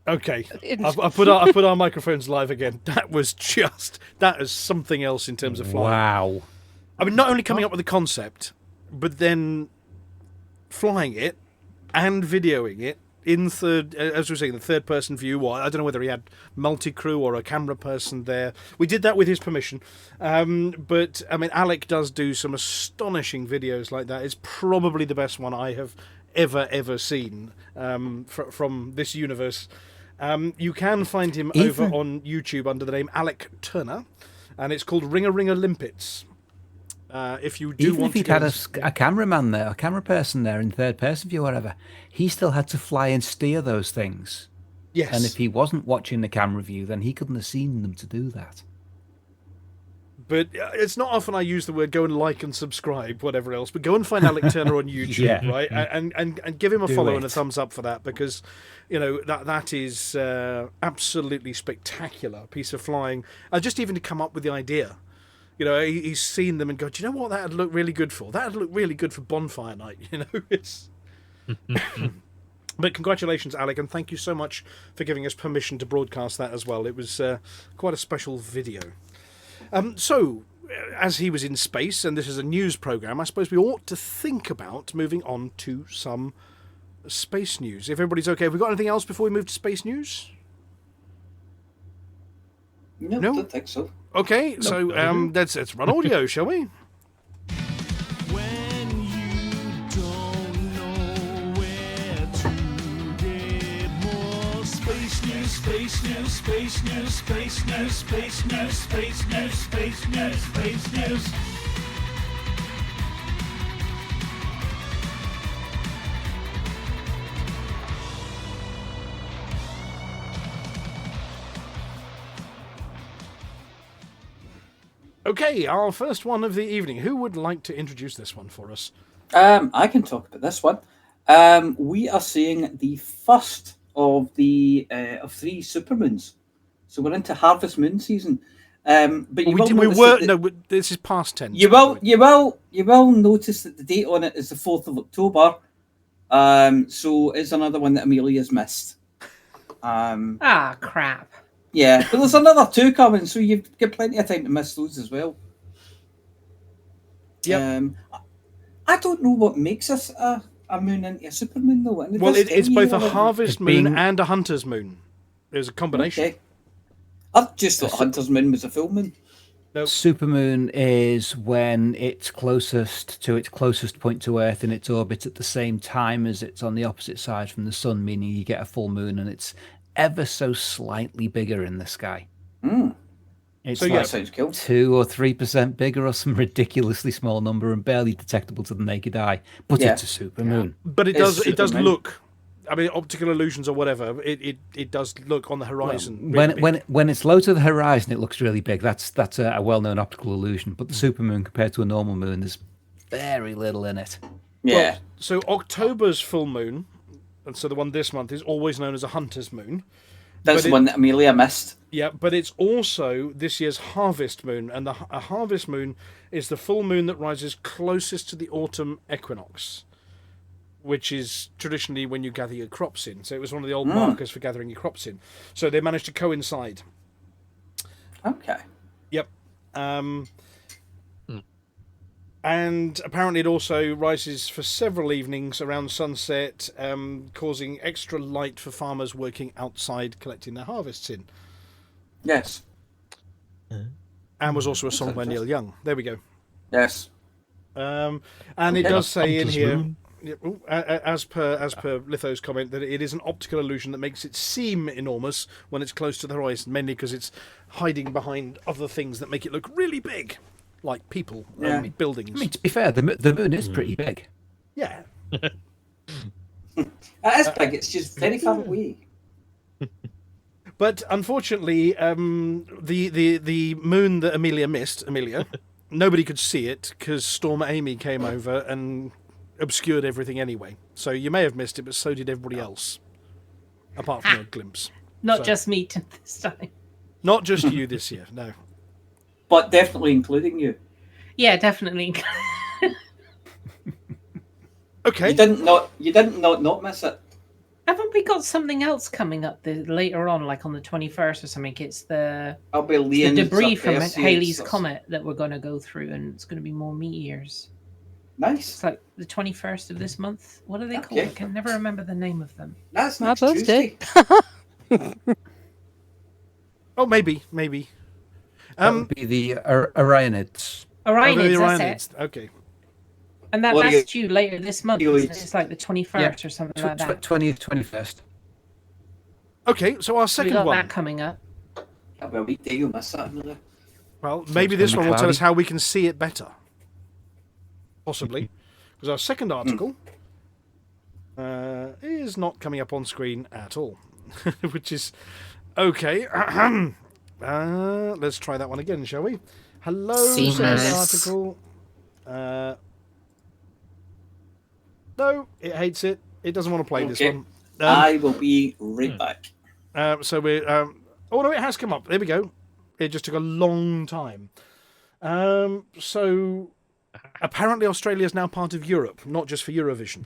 S3: Okay,
S6: It's-
S3: I put our microphones live again. That is something else in terms of flying.
S7: Wow.
S3: I mean, not only coming up with the concept, but then flying it and videoing it in as we were saying, the third-person view. Or I don't know whether he had multi-crew or a camera person there. We did that with his permission. But I mean, Alec does do some astonishing videos like that. It's probably the best one I have ever seen from this universe. You can find him over on YouTube under the name Alec Turner, and it's called Ringer Limpets. If you do
S8: Even
S3: want
S8: if he'd
S3: to
S8: had a cameraman there, a camera person there in third person view or whatever, he still had to fly and steer those things.
S3: yes,
S8: And if he wasn't watching the camera view, then he couldn't have seen them to do that.
S3: but it's not often I use the word go and like and subscribe, whatever else. But go and find Alec Turner on YouTube,
S8: Yeah.
S3: right? And give him a
S8: Do
S3: follow
S8: it.
S3: and a thumbs up for that, because that is absolutely spectacular piece of flying. Just even to come up with the idea. He's seen them and go, do you know what that'd look really good for? That'd look really good for bonfire night. It's. But congratulations, Alec, and thank you so much for giving us permission to broadcast that as well. It was quite a special video. So, as he was in space, and this is a news program, I suppose we ought to think about moving on to some space news. If everybody's okay, have we got anything else before we move to space news?
S5: No,
S3: No?
S5: I don't think so.
S3: Okay, so let's run audio, shall we?
S9: When you don't know where to get more space news, space news, space news, space news, space news, space news, space news, space news.
S3: Okay, our first one of the evening. Who would like to introduce this one for us?
S5: I can talk about this one. We are seeing the first of the of 3 supermoons. So we're into harvest moon season. But you
S3: this is past tense.
S5: You will notice that the date on it is the 4th of October. So it's another one that Amelia's missed.
S4: Crap.
S5: Yeah, but there's another 2 coming, so you've got plenty of time to miss those as well.
S3: Yeah.
S5: I don't know what makes us a moon into a supermoon, though. And
S3: Well,
S5: this
S3: it's
S5: time
S3: both a
S5: you know,
S3: harvest
S7: it
S3: moon
S7: being-
S3: and a hunter's moon. There's a combination.
S5: Okay. I just thought Hunter's Moon was a full moon.
S3: Nope.
S8: Supermoon is when it's closest to its closest point to Earth in its orbit at the same time as it's on the opposite side from the sun, meaning you get a full moon and it's ever so slightly bigger in the sky. It's
S3: So,
S8: like
S3: yeah.
S5: That sounds cool.
S8: 2 or 3% bigger or some ridiculously small number and barely detectable to the naked eye. But
S5: Yeah.
S8: it's a supermoon.
S3: But it
S5: It's
S3: does
S5: Superman.
S3: look. I mean, optical illusions or whatever. It does look on the horizon. really big.
S8: When it's low to the horizon, it looks really big. That's a well-known optical illusion. But the supermoon compared to a normal moon, there's very little in it.
S5: Yeah.
S3: Well, so October's full moon, and so the one this month is always known as a hunter's moon.
S5: That's
S3: but
S5: the
S3: it-
S5: one that Amelia missed.
S3: Yeah, but it's also this year's harvest moon, and a harvest moon is the full moon that rises closest to the autumn equinox, which is traditionally when you gather your crops in. So it was one of the old markers for gathering your crops in. So they managed to coincide.
S5: Okay.
S3: Yep. And apparently it also rises for several evenings around sunset, causing extra light for farmers working outside collecting their harvests in.
S5: Yes.
S3: And was also a song by Neil Young. There we go.
S5: Yes.
S3: And it does say in
S2: Hunter's
S3: here,
S2: Moon.
S3: yeah, as per Litho's comment, that it is an optical illusion that makes it seem enormous when it's close to the horizon, mainly because it's hiding behind other things that make it look really big, like people and buildings.
S8: I mean, to be fair, the moon is pretty big.
S3: Yeah.
S5: It is big, it's just very far away.
S3: But unfortunately, the moon that Amelia missed, nobody could see it because Storm Amy came over and obscured everything anyway. So you may have missed it, but so did everybody else, apart from a glimpse.
S4: Not
S3: So-
S4: just me this time.
S3: Not just you this year, no.
S5: But definitely including you.
S4: Yeah, definitely.
S3: Okay.
S5: You didn't not miss it.
S4: Haven't we got something else coming up later on, like on the 21st or something? It's the debris from Halley's Comet that we're going to go through, and it's going to be more meteors.
S5: Nice.
S4: It's like the 21st of this month. What are they called? I can never remember the name of them.
S5: That's
S6: My
S5: next
S6: birthday.
S5: Tuesday.
S3: Oh, maybe.
S8: That would be the Orionids.
S4: Orionids, that's it.
S3: Okay.
S4: And that's due later this month. It's like the 21st or something like that.
S8: 20th, 21st.
S3: Okay, so our second one.
S4: We got that coming up.
S5: Well, we do miss that.
S3: Well, maybe this one will tell us how we can see it better. Possibly. Because our second article is not coming up on screen at all. Which is... Okay. Let's try that one again, shall we? Hello, second article. No, it hates it. It doesn't want to play this one.
S5: I will be right back.
S3: So we're... oh, no, it has come up. There we go. It just took a long time. So... Apparently Australia is now part of Europe, not just for Eurovision.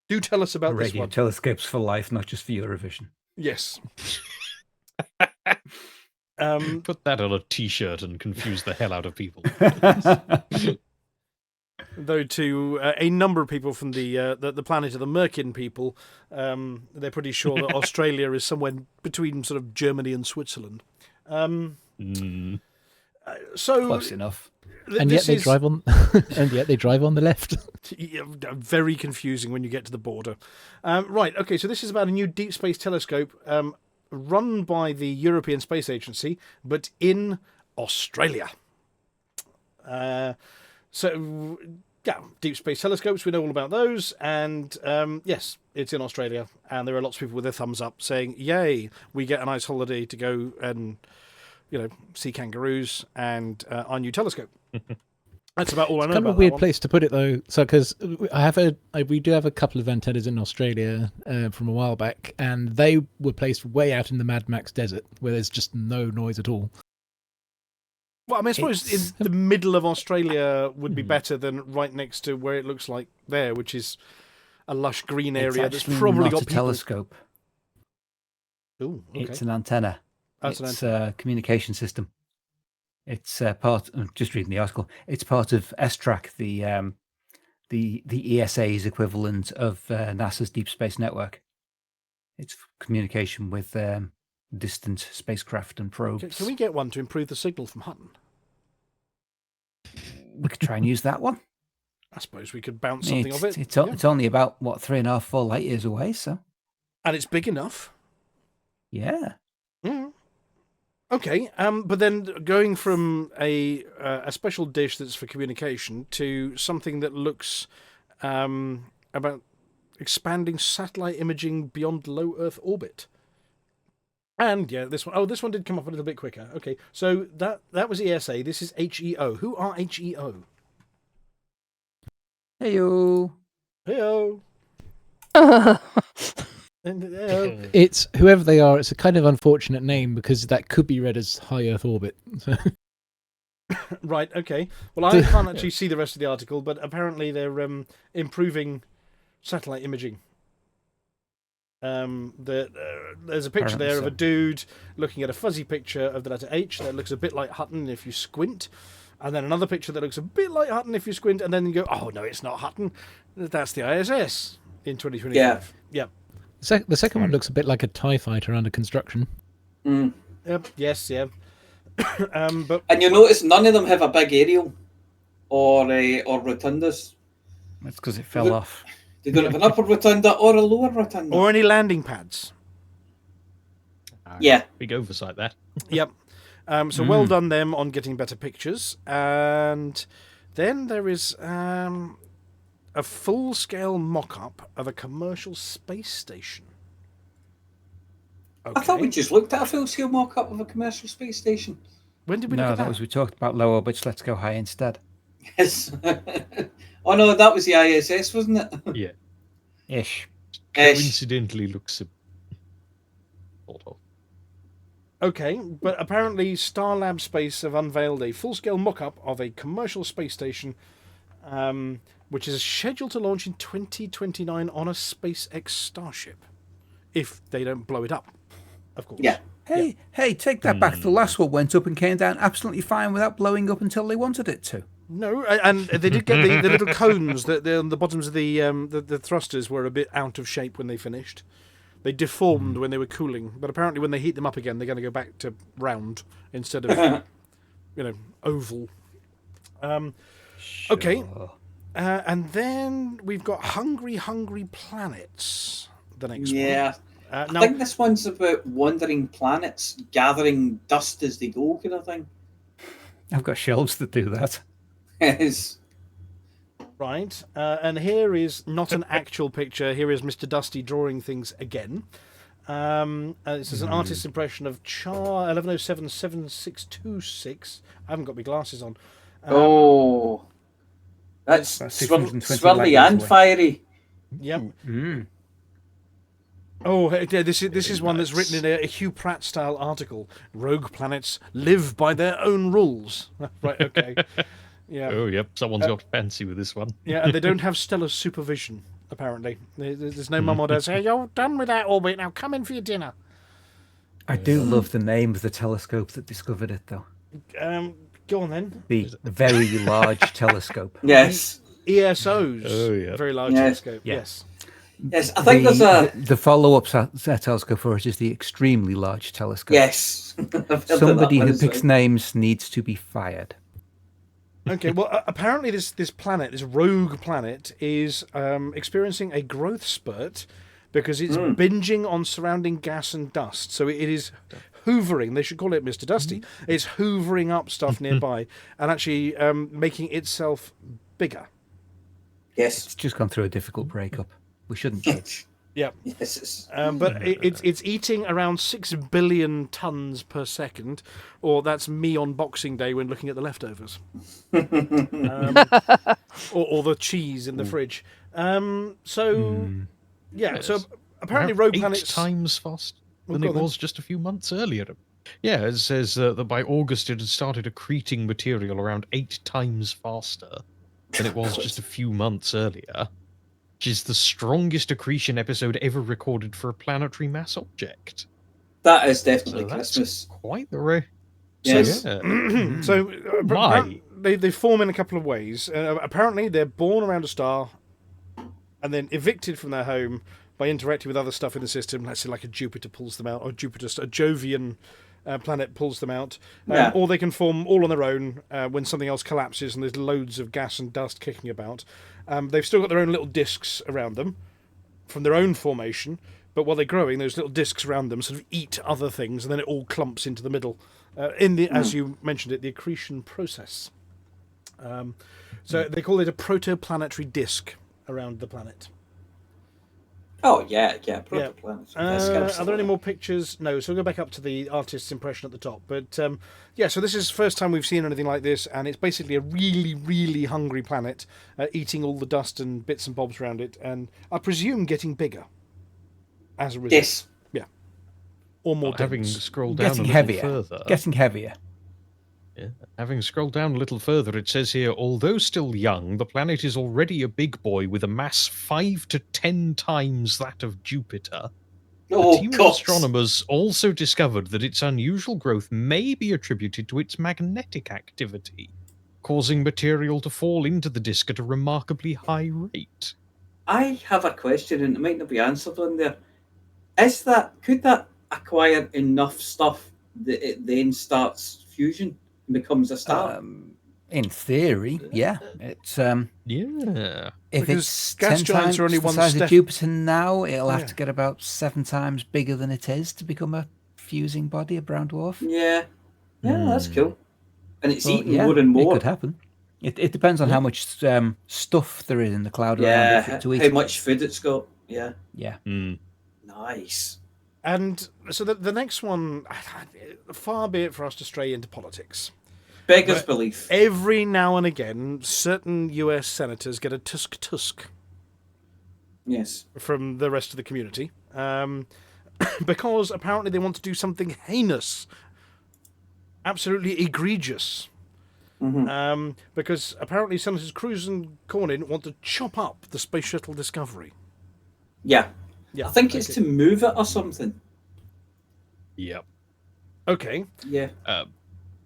S3: Do tell us about this
S8: Radio
S3: one.
S8: telescopes for life, not just for Eurovision.
S3: Yes.
S2: Put that on a T-shirt and confuse the hell out of people.
S3: Though to a number of people from the planet of the Merkin people, they're pretty sure that Australia is somewhere between sort of Germany and Switzerland. So
S8: close enough.
S7: And yet they drive on. And yet they drive on the left.
S3: Very confusing when you get to the border. Right. Okay. So this is about a new deep space telescope run by the European Space Agency, but in Australia. So yeah, deep space telescopes. We know all about those, and yes, it's in Australia, and there are lots of people with their thumbs up saying, "Yay, we get a nice holiday to go and." See kangaroos and our new telescope. That's about all I know about that one.
S7: It's kind of a weird place to put it, though. So, because we do have a couple of antennas in Australia from a while back, and they were placed way out in the Mad Max desert, where there's just no noise at all.
S3: Well, I mean, I suppose in the middle of Australia would be better than right next to where it looks like there, which is a lush green area that's probably got
S8: a telescope.
S3: Ooh, okay.
S8: It's an antenna. It's a communication system. It's part. Just reading the article. It's part of S-Track, the ESA's equivalent of NASA's Deep Space Network. It's communication with distant spacecraft and probes.
S3: Can we get one to improve the signal from Hutton?
S8: We could try and use that one.
S3: I suppose we could bounce something of it.
S8: It's only about 3.5, 4 light years away. So,
S3: and it's big enough.
S8: Yeah.
S3: Mm. Okay, but then going from a special dish that's for communication to something that looks about expanding satellite imaging beyond low Earth orbit. And yeah, this one did come up a little bit quicker. Okay, so that was ESA. This is HEO. Who are HEO?
S8: Heyo.
S3: Heyo.
S7: It's whoever they are. It's a kind of unfortunate name because that could be read as high Earth orbit.
S3: Right. Okay. Well, I can't actually see the rest of the article, but apparently they're improving satellite imaging. There's a picture there of a dude looking at a fuzzy picture of the letter H that looks a bit like Hutton if you squint, and then another picture that looks a bit like Hutton if you squint, and then you go, oh no, it's not Hutton. That's the ISS in 2025. Yeah.
S7: The second one looks a bit like a TIE fighter under construction.
S5: Mm.
S3: Yep. Yes. Yeah.
S5: But you'll notice none of them have a big aerial or rotundas.
S8: That's because it fell off.
S5: They don't have an upper rotunda or a lower rotunda.
S3: Or any landing pads.
S5: Yeah.
S2: Big oversight there.
S3: Yep. So well done them on getting better pictures. And then there is a full-scale mock-up of a commercial space station. Okay.
S5: I thought we just looked at a full-scale mock-up of a commercial space station.
S3: When did we
S8: look
S3: at
S8: that? No, that was we talked about low orbits. Let's go high instead.
S5: Yes. Oh no, that was the ISS, wasn't it?
S2: Yeah.
S8: Ish.
S2: Coincidentally looks sort of.
S3: Okay, but apparently Starlab Space have unveiled a full-scale mock-up of a commercial space station which is scheduled to launch in 2029 on a SpaceX Starship, if they don't blow it up, of course.
S5: Yeah.
S8: Hey, take that back. The last one went up and came down absolutely fine without blowing up until they wanted it to.
S3: No, and they did get the little cones that on the bottoms of the thrusters were a bit out of shape when they finished. They deformed when they were cooling, but apparently when they heat them up again, they're going to go back to round instead of, oval. Okay, and then we've got Hungry Planets. The next one.
S5: Yeah.
S3: Now,
S5: I think this one's about wandering planets, gathering dust as they go, kind of thing.
S8: I've got shelves that do that.
S5: Yes.
S3: Right, and here is not an actual picture. Here is Mr. Dusty drawing things again. This is an artist's impression of Char 11077626. I haven't got my glasses on.
S5: That's
S8: 620
S5: swirly
S8: light
S5: and
S8: years away.
S5: fiery.
S3: Yep. Oh, this is one that's written in a Hugh Pratt style article. Rogue planets live by their own rules. Right. Okay. Yeah.
S2: Oh, yep. Someone's got fancy with this one.
S3: Yeah, and they don't have stellar supervision. Apparently, there's no mum or dad saying, "You're done with that orbit now. Come in for your dinner."
S8: I do love the name of the telescope that discovered it, though.
S3: Go on then.
S8: The Very Large Telescope.
S5: Yes.
S3: ESO's
S2: Oh, yeah.
S3: very large
S5: Yes.
S3: telescope.
S8: Yeah.
S3: Yes.
S5: Yes, I think there's a...
S8: The follow-up telescope for it is the Extremely Large Telescope.
S5: Yes. I've heard of that
S8: Somebody
S5: one
S8: who
S5: as
S8: picks
S5: well.
S8: names needs to be fired.
S3: Okay. Well, apparently this planet, this rogue planet, is experiencing a growth spurt because it's binging on surrounding gas and dust. So it is hoovering. They should call it Mr. Dusty. It's hoovering up stuff nearby and actually making itself bigger.
S5: Yes.
S8: It's just gone through a difficult breakup. We shouldn't judge.
S3: Yeah.
S5: Yes.
S3: But it's eating around 6 billion tons per second, or that's me on Boxing Day when looking at the leftovers, or the cheese in the fridge. Yeah. So apparently,
S2: About
S3: rogue
S2: 8
S3: planets
S2: times faster than
S3: go
S2: it
S3: on then.
S2: was just a few months earlier. Yeah, it says that by August it had started accreting material around 8 times faster than it was just a few months earlier, which is the strongest accretion episode ever recorded for a planetary mass object.
S5: That is definitely
S2: So that's
S5: Christmas.
S2: quite the rare.
S5: Yes.
S2: Yeah.
S3: So
S2: Why?
S3: they form in a couple of ways. Apparently, they're born around a star, and then evicted from their home by interacting with other stuff in the system. Let's say like a Jupiter pulls them out, or a Jovian planet pulls them out,
S5: Yeah.
S3: or they can form all on their own when something else collapses and there's loads of gas and dust kicking about. They've still got their own little discs around them from their own formation, but while they're growing, those little discs around them sort of eat other things, and then it all clumps into the middle as you mentioned it, the accretion process. So they call it a protoplanetary disk around the planet.
S5: Oh, yeah.
S3: Yeah.
S5: Protoplanets.
S3: Are there any more pictures? No, so we'll go back up to the artist's impression at the top. But so this is the first time we've seen anything like this, and it's basically a really, really hungry planet eating all the dust and bits and bobs around it, and I presume getting bigger as a result.
S5: Yes.
S3: Yeah. Or more
S2: Having
S3: dense.
S2: scrolled down
S8: Getting
S2: a little
S8: heavier.
S2: further.
S8: Getting heavier.
S2: Yeah. Having scrolled down a little further, it says here, although still young, the planet is already a big boy with a mass 5 to 10 times that of Jupiter. A
S5: Oh,
S2: team of
S5: God.
S2: astronomers also discovered that its unusual growth may be attributed to its magnetic activity, causing material to fall into the disk at a remarkably high rate.
S5: I have a question, and it might not be answered on there. Could that acquire enough stuff that it then starts fusion and becomes a star?
S8: In theory, yeah. It's
S2: Yeah.
S8: if
S3: Because
S8: it's
S3: gas
S8: 10
S3: giants
S8: times
S3: are only
S8: the
S3: one
S8: size
S3: step-
S8: of Jupiter now, it'll have
S3: Yeah.
S8: to get about 7 times bigger than it is to become a fusing body, a brown dwarf.
S5: Yeah, that's cool. And it's
S8: Well,
S5: eating
S8: yeah,
S5: more and
S8: It
S5: more.
S8: could happen. It depends on how much stuff there is in the cloud around
S5: Yeah,
S8: it for it to eat.
S5: how much food it's got. Yeah,
S8: Yeah.
S5: nice.
S3: And so the next one, far be it for us to stray into politics.
S5: Beggar's belief.
S3: Every now and again, certain US senators get a tusk
S5: Yes.
S3: from the rest of the community because apparently they want to do something heinous, absolutely egregious. Because apparently Senators Cruz and Cornyn want to chop up the Space Shuttle Discovery.
S5: Yeah.
S3: Yeah,
S5: I think it's to move it or something.
S2: Yep.
S3: Okay.
S5: Yeah.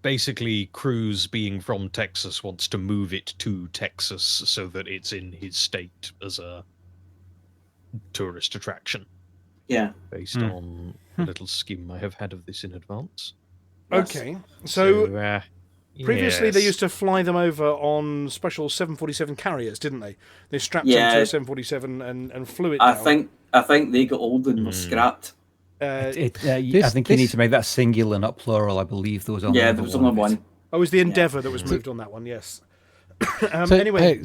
S2: Basically, Cruz, being from Texas, wants to move it to Texas so that it's in his state as a tourist attraction.
S5: Yeah.
S2: Based on a little skim I have had of this in advance.
S3: Okay. So previously they
S2: yes.
S3: used to fly them over on special 747 carriers, didn't they? They strapped
S5: Yeah.
S3: into a 747 and flew it
S5: I
S3: down.
S5: think they got old and were scrapped.
S8: I think you need to make that singular, not plural. I believe there was only
S5: Yeah, there was only one.
S3: Oh, it was the Endeavour that was moved on that one, yes.
S7: So,
S3: anyway.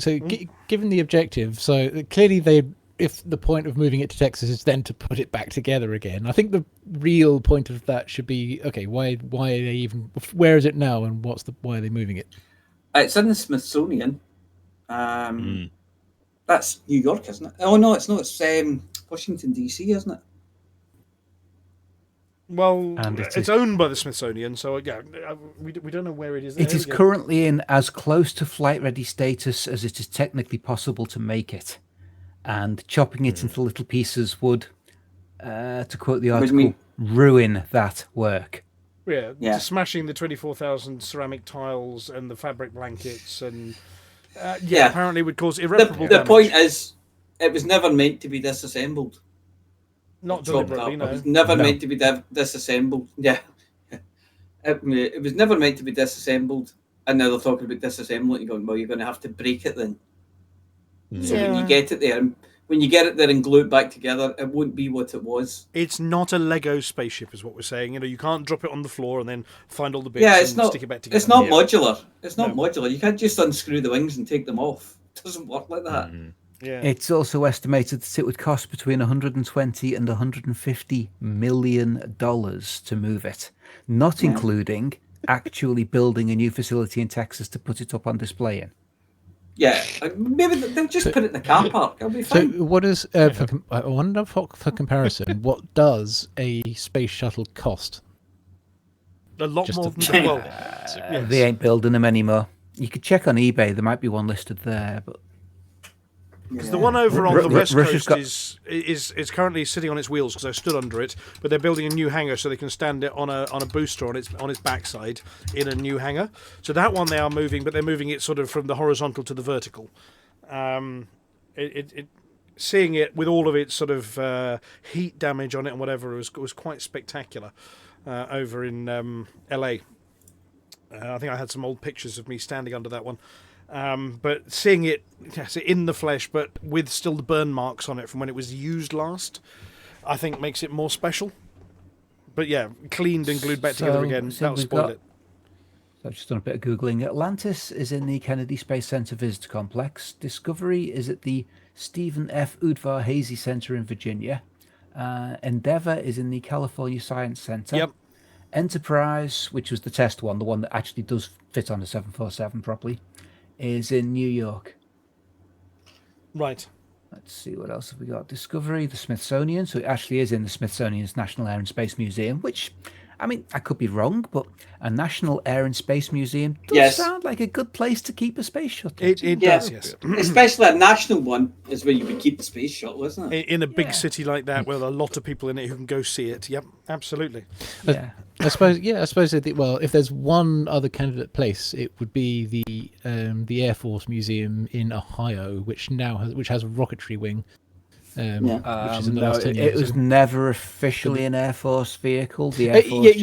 S7: Given the objective, so clearly if the point of moving it to Texas is then to put it back together again, I think the real point of that should be, okay, why are they even, where is it now and why are they moving it?
S5: It's in the Smithsonian. That's New York, isn't it? Oh, no, it's not. It's Washington, D.C., isn't it?
S3: Well,
S8: And
S3: it's owned by the Smithsonian, so yeah, we don't know where it is.
S8: It is currently in as close to flight-ready status as it is technically possible to make it. And chopping it into little pieces would, to quote the article, ruin that work.
S3: Yeah, just smashing the 24,000 ceramic tiles and the fabric blankets, and apparently would cause irreparable damage.
S5: The point is, it was never meant to be disassembled.
S3: Not deliberately, no.
S5: It was never meant to be disassembled. Yeah. It was never meant to be disassembled, and now they're talking about disassembling. You're going, well, you're going to have to break it then. So when you get it there, and glue it back together, it won't be what it was.
S3: It's not a Lego spaceship, is what we're saying. You can't drop it on the floor and then find all the bits and stick it back together.
S5: It's not modular. It's not modular. You can't just unscrew the wings and take them off. It doesn't work like that.
S3: Yeah.
S8: It's also estimated that it would cost between $120 and $150 million to move it, not including actually building a new facility in Texas to put it up on display in.
S5: Yeah, maybe they'll just put it in the car park. It'll be fine.
S7: So what is, I wonder for comparison, what does a space shuttle cost?
S3: A lot
S7: Just
S3: more
S7: to-
S3: than yes.
S8: They ain't building them anymore. You could check on eBay. There might be one listed there, but
S3: Because the one over on the west
S8: Russia's
S3: coast is currently sitting on its wheels because I stood under it, but they're building a new hangar so they can stand it on a booster on its backside in a new hangar. So that one they are moving, but they're moving it sort of from the horizontal to the vertical. Seeing it with all of its sort of heat damage on it and whatever was quite spectacular over in LA. I think I had some old pictures of me standing under that one. But seeing it in the flesh, but with still the burn marks on it from when it was used last, I think makes it more special. But yeah, cleaned and glued back together again, that'll spoil it.
S8: So I've just done a bit of Googling. Atlantis is in the Kennedy Space Center Visitor Complex. Discovery is at the Stephen F. Udvar Hazy Center in Virginia. Endeavour is in the California Science Center.
S3: Yep.
S8: Enterprise, which was the test one, the one that actually does fit on a 747 properly, is in New York.
S3: Right.
S8: Let's see, what else have we got? Discovery, the Smithsonian. So it actually is in the Smithsonian's National Air and Space Museum, which, I mean, I could be wrong, but a National Air and Space Museum does sound like a good place to keep a space shuttle.
S3: It does, yes.
S5: Especially a national one is where you would keep the space shuttle, isn't it?
S3: In a big city like that, with a lot of people in it who can go see it. Yep, absolutely.
S8: Yeah.
S7: I suppose if there's one other candidate place, it would be the Air Force Museum in Ohio, which has a rocketry wing. Which is in the last 10 years.
S8: It was never officially an Air Force vehicle. The Air Force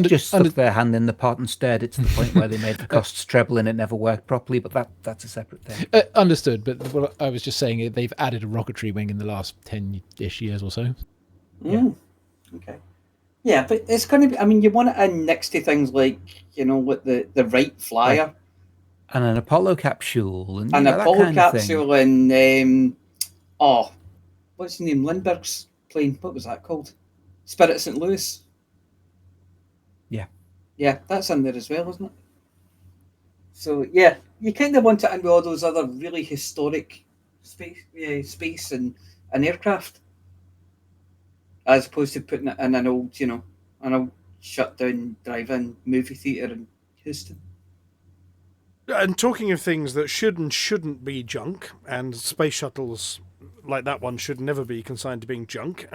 S8: just stuck their hand in the pot and stirred it to the point where they made the costs treble and it never worked properly, but that's a separate thing.
S7: Understood, but what I was just saying, they've added a rocketry wing in the last 10-ish years or so.
S5: Okay. Yeah, but it's going to be, I mean, you want it in next to things like, with the Wright Flyer.
S8: Right. And an Apollo capsule. And
S5: an Apollo
S8: kind
S5: capsule and, what's the name? Lindbergh's plane. What was that called? Spirit St. Louis.
S8: Yeah.
S5: Yeah, that's in there as well, isn't it? So, yeah, you kind of want it in with all those other really historic space and aircraft. As opposed to putting it in an old shut down drive-in movie theatre in Houston.
S3: And talking of things that should and shouldn't be junk, and space shuttles like that one should never be consigned to being junk,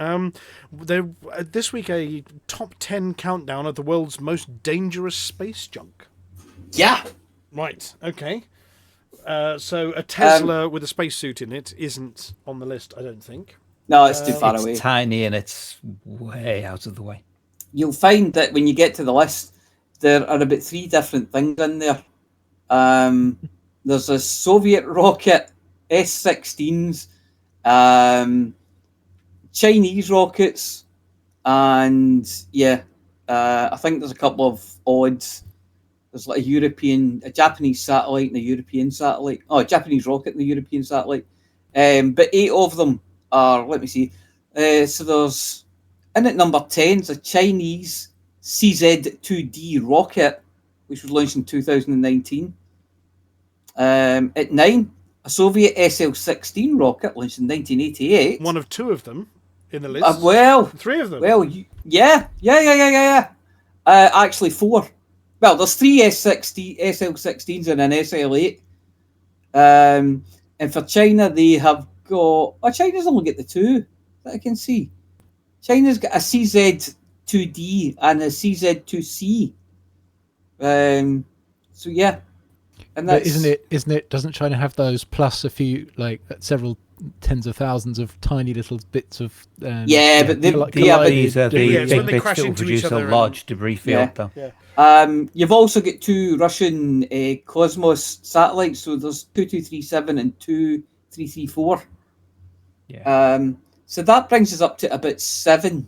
S3: there this week a top 10 countdown of the world's most dangerous space junk.
S5: Yeah.
S3: Right, okay. So a Tesla with a spacesuit in it isn't on the list, I don't think.
S5: No, it's too far
S8: It's
S5: away.
S8: tiny and it's way out of the way.
S5: You'll find that when you get to the list, there are about 3 different things in there. There's a Soviet rocket, S-16s, Chinese rockets, and I think there's a couple of odds. There's like a Japanese satellite and a European satellite. Oh, a Japanese rocket and a European satellite. But 8 of them are, let me see. So there's, in at number 10, is a Chinese CZ-2D rocket, which was launched in 2019. At 9, a Soviet SL-16 rocket launched in 1988.
S3: One of 2 of them in the list. 3 of them.
S5: Well, yeah. Actually, 4. Well, there's 3 SL-16s and an SL-8. And for China, they have got... Oh, China's only got the 2 that I can see. China's got a CZ-2D and a CZ-2C. So, yeah. And
S7: But
S5: that's...
S7: isn't it? Doesn't China have those plus a few, like several tens of thousands of tiny little bits of?
S5: But
S7: they
S8: These are the
S3: it's when
S8: big
S3: they
S8: bits
S3: crash
S8: that will
S3: into
S8: produce
S3: each
S8: a
S3: other
S8: large debris field, though.
S3: Yeah.
S5: You've also got 2 Russian Cosmos satellites, so there's 2237 and 2334.
S8: Yeah.
S5: So that brings us up to about 7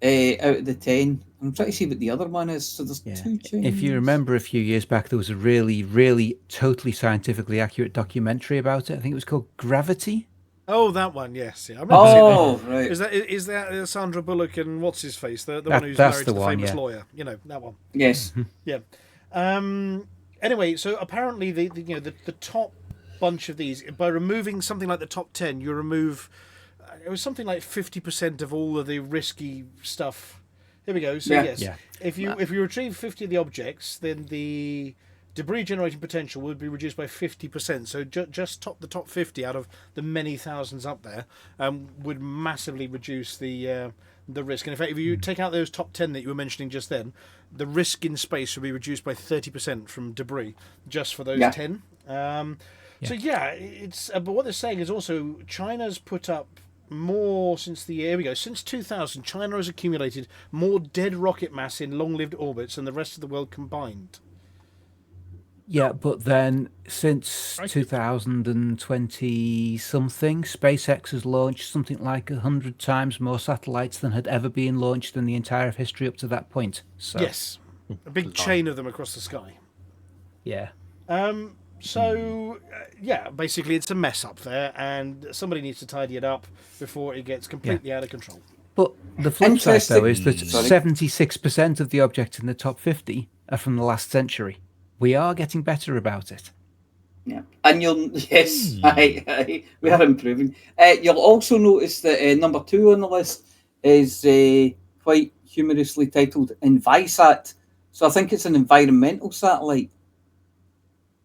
S5: out of the 10. I'm trying to see what the other one is. So there's 2 Chinese.
S8: If you remember a few years back, there was a really, really totally scientifically accurate documentary about it. I think it was called Gravity.
S3: Oh, that one, yes. Yeah. I remember seeing that.
S5: Right.
S3: Is that Sandra Bullock and what's his face? The one who's
S8: that's
S3: married
S8: the
S3: to the
S8: one,
S3: famous
S8: yeah.
S3: lawyer. You know, that one.
S5: Yes.
S3: Yeah. Anyway, so apparently the top bunch of these, by removing something like the top 10, you remove it was something like 50% of all of the risky stuff. Here we go. So yes, if you retrieve 50 of the objects, then the debris generating potential would be reduced by 50%. So just the top 50 out of the many thousands up there would massively reduce the risk. And in fact, if you take out those top 10 that you were mentioning just then, the risk in space would be reduced by 30% from debris just for those 10. So it's but what they're saying is also China's put up more since since 2000. China has accumulated more dead rocket mass in long-lived orbits than the rest of the world combined.
S8: Yeah, but then since 2020 something, SpaceX has launched something like 100 times more satellites than had ever been launched in the entire history up to that point. So
S3: Yes, a big chain of them across the sky.
S8: yeah.
S3: Basically it's a mess up there, and somebody needs to tidy it up before it gets completely out of control.
S8: But the flip side, though, is that
S5: Sorry.
S8: 76% of the objects in the top 50 are from the last century. We are getting better about it.
S5: Yeah, and we are improving. You'll also notice that number 2 on the list is quite humorously titled Envisat. So I think it's an environmental satellite.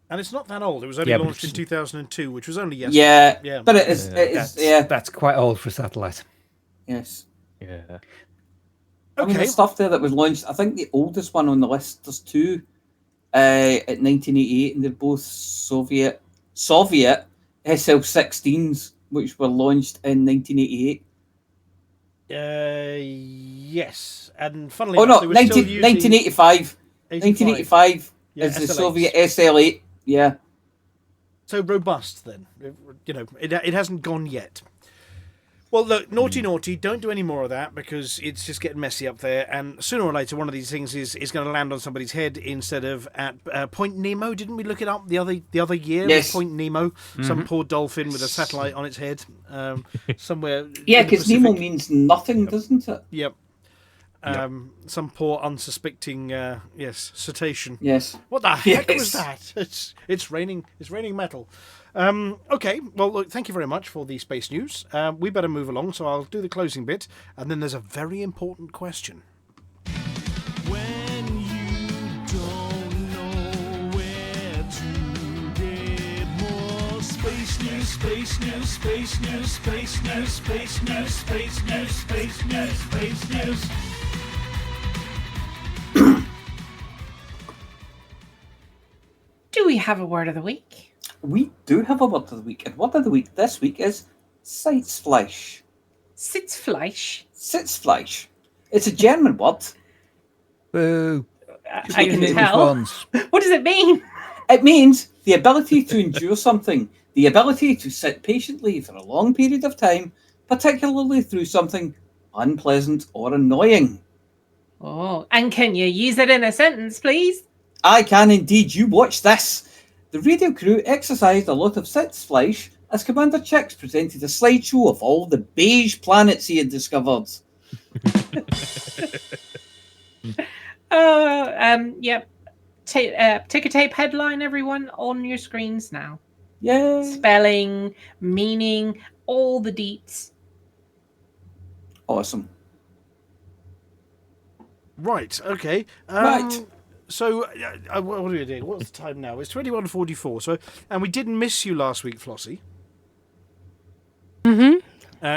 S3: And it's not that old. It was only launched in 2002, which was only yesterday.
S5: Yeah, but it is.
S8: That's quite old for a satellite.
S5: Yes.
S2: Yeah.
S5: I mean, there's stuff there that was launched. I think the oldest one on the list, there's 2 at 1988, and they're both Soviet SL-16s, which were launched in 1988.
S3: Yes, and funnily
S5: enough,
S3: they were still using
S5: 1985.
S3: 85.
S5: 1985 is the
S3: SL8s.
S5: Soviet SL-8. Yeah.
S3: So robust then. It hasn't gone yet. Well, look, naughty, don't do any more of that, because it's just getting messy up there, and sooner or later one of these things is going to land on somebody's head instead of at Point Nemo. Didn't we look it up the other year?
S5: Yes.
S3: Point Nemo, some poor dolphin with a satellite on its head somewhere.
S5: Yeah,
S3: in the
S5: because Nemo
S3: Pacific.
S5: means nothing, doesn't it?
S3: Yep. Some poor unsuspecting cetacean.
S5: Yes.
S3: What the heck
S5: Yes.
S3: was that? It's raining metal. Okay, well, look, thank you very much for the space news. We better move along, so I'll do the closing bit, and then there's a very important question.
S9: When you don't know where news, space news, space news, space news, space news, space news, space news, space news.
S4: Do we have a word of the week?
S5: We do have a word of the week, and word of the week this week is Sitzfleisch.
S4: Sitzfleisch.
S5: Sitzfleisch. It's a German word.
S8: Boo.
S4: I can tell.
S8: Ones.
S4: What does it mean?
S5: It means the ability to endure something, the ability to sit patiently for a long period of time, particularly through something unpleasant or annoying.
S4: Oh, and can you use it in a sentence, please?
S5: I can indeed. You watch this. The radio crew exercised a lot of Sitzfleisch as Commander Chicks presented a slideshow of all the beige planets he had discovered.
S4: Yep. Ticker tape headline, everyone, on your screens now.
S5: Yeah.
S4: Spelling, meaning, all the deets.
S5: Awesome.
S3: Right, okay.
S5: Right.
S3: So, what are we doing? What's the time now? It's 21:44. So, and we didn't miss you last week, Flossy.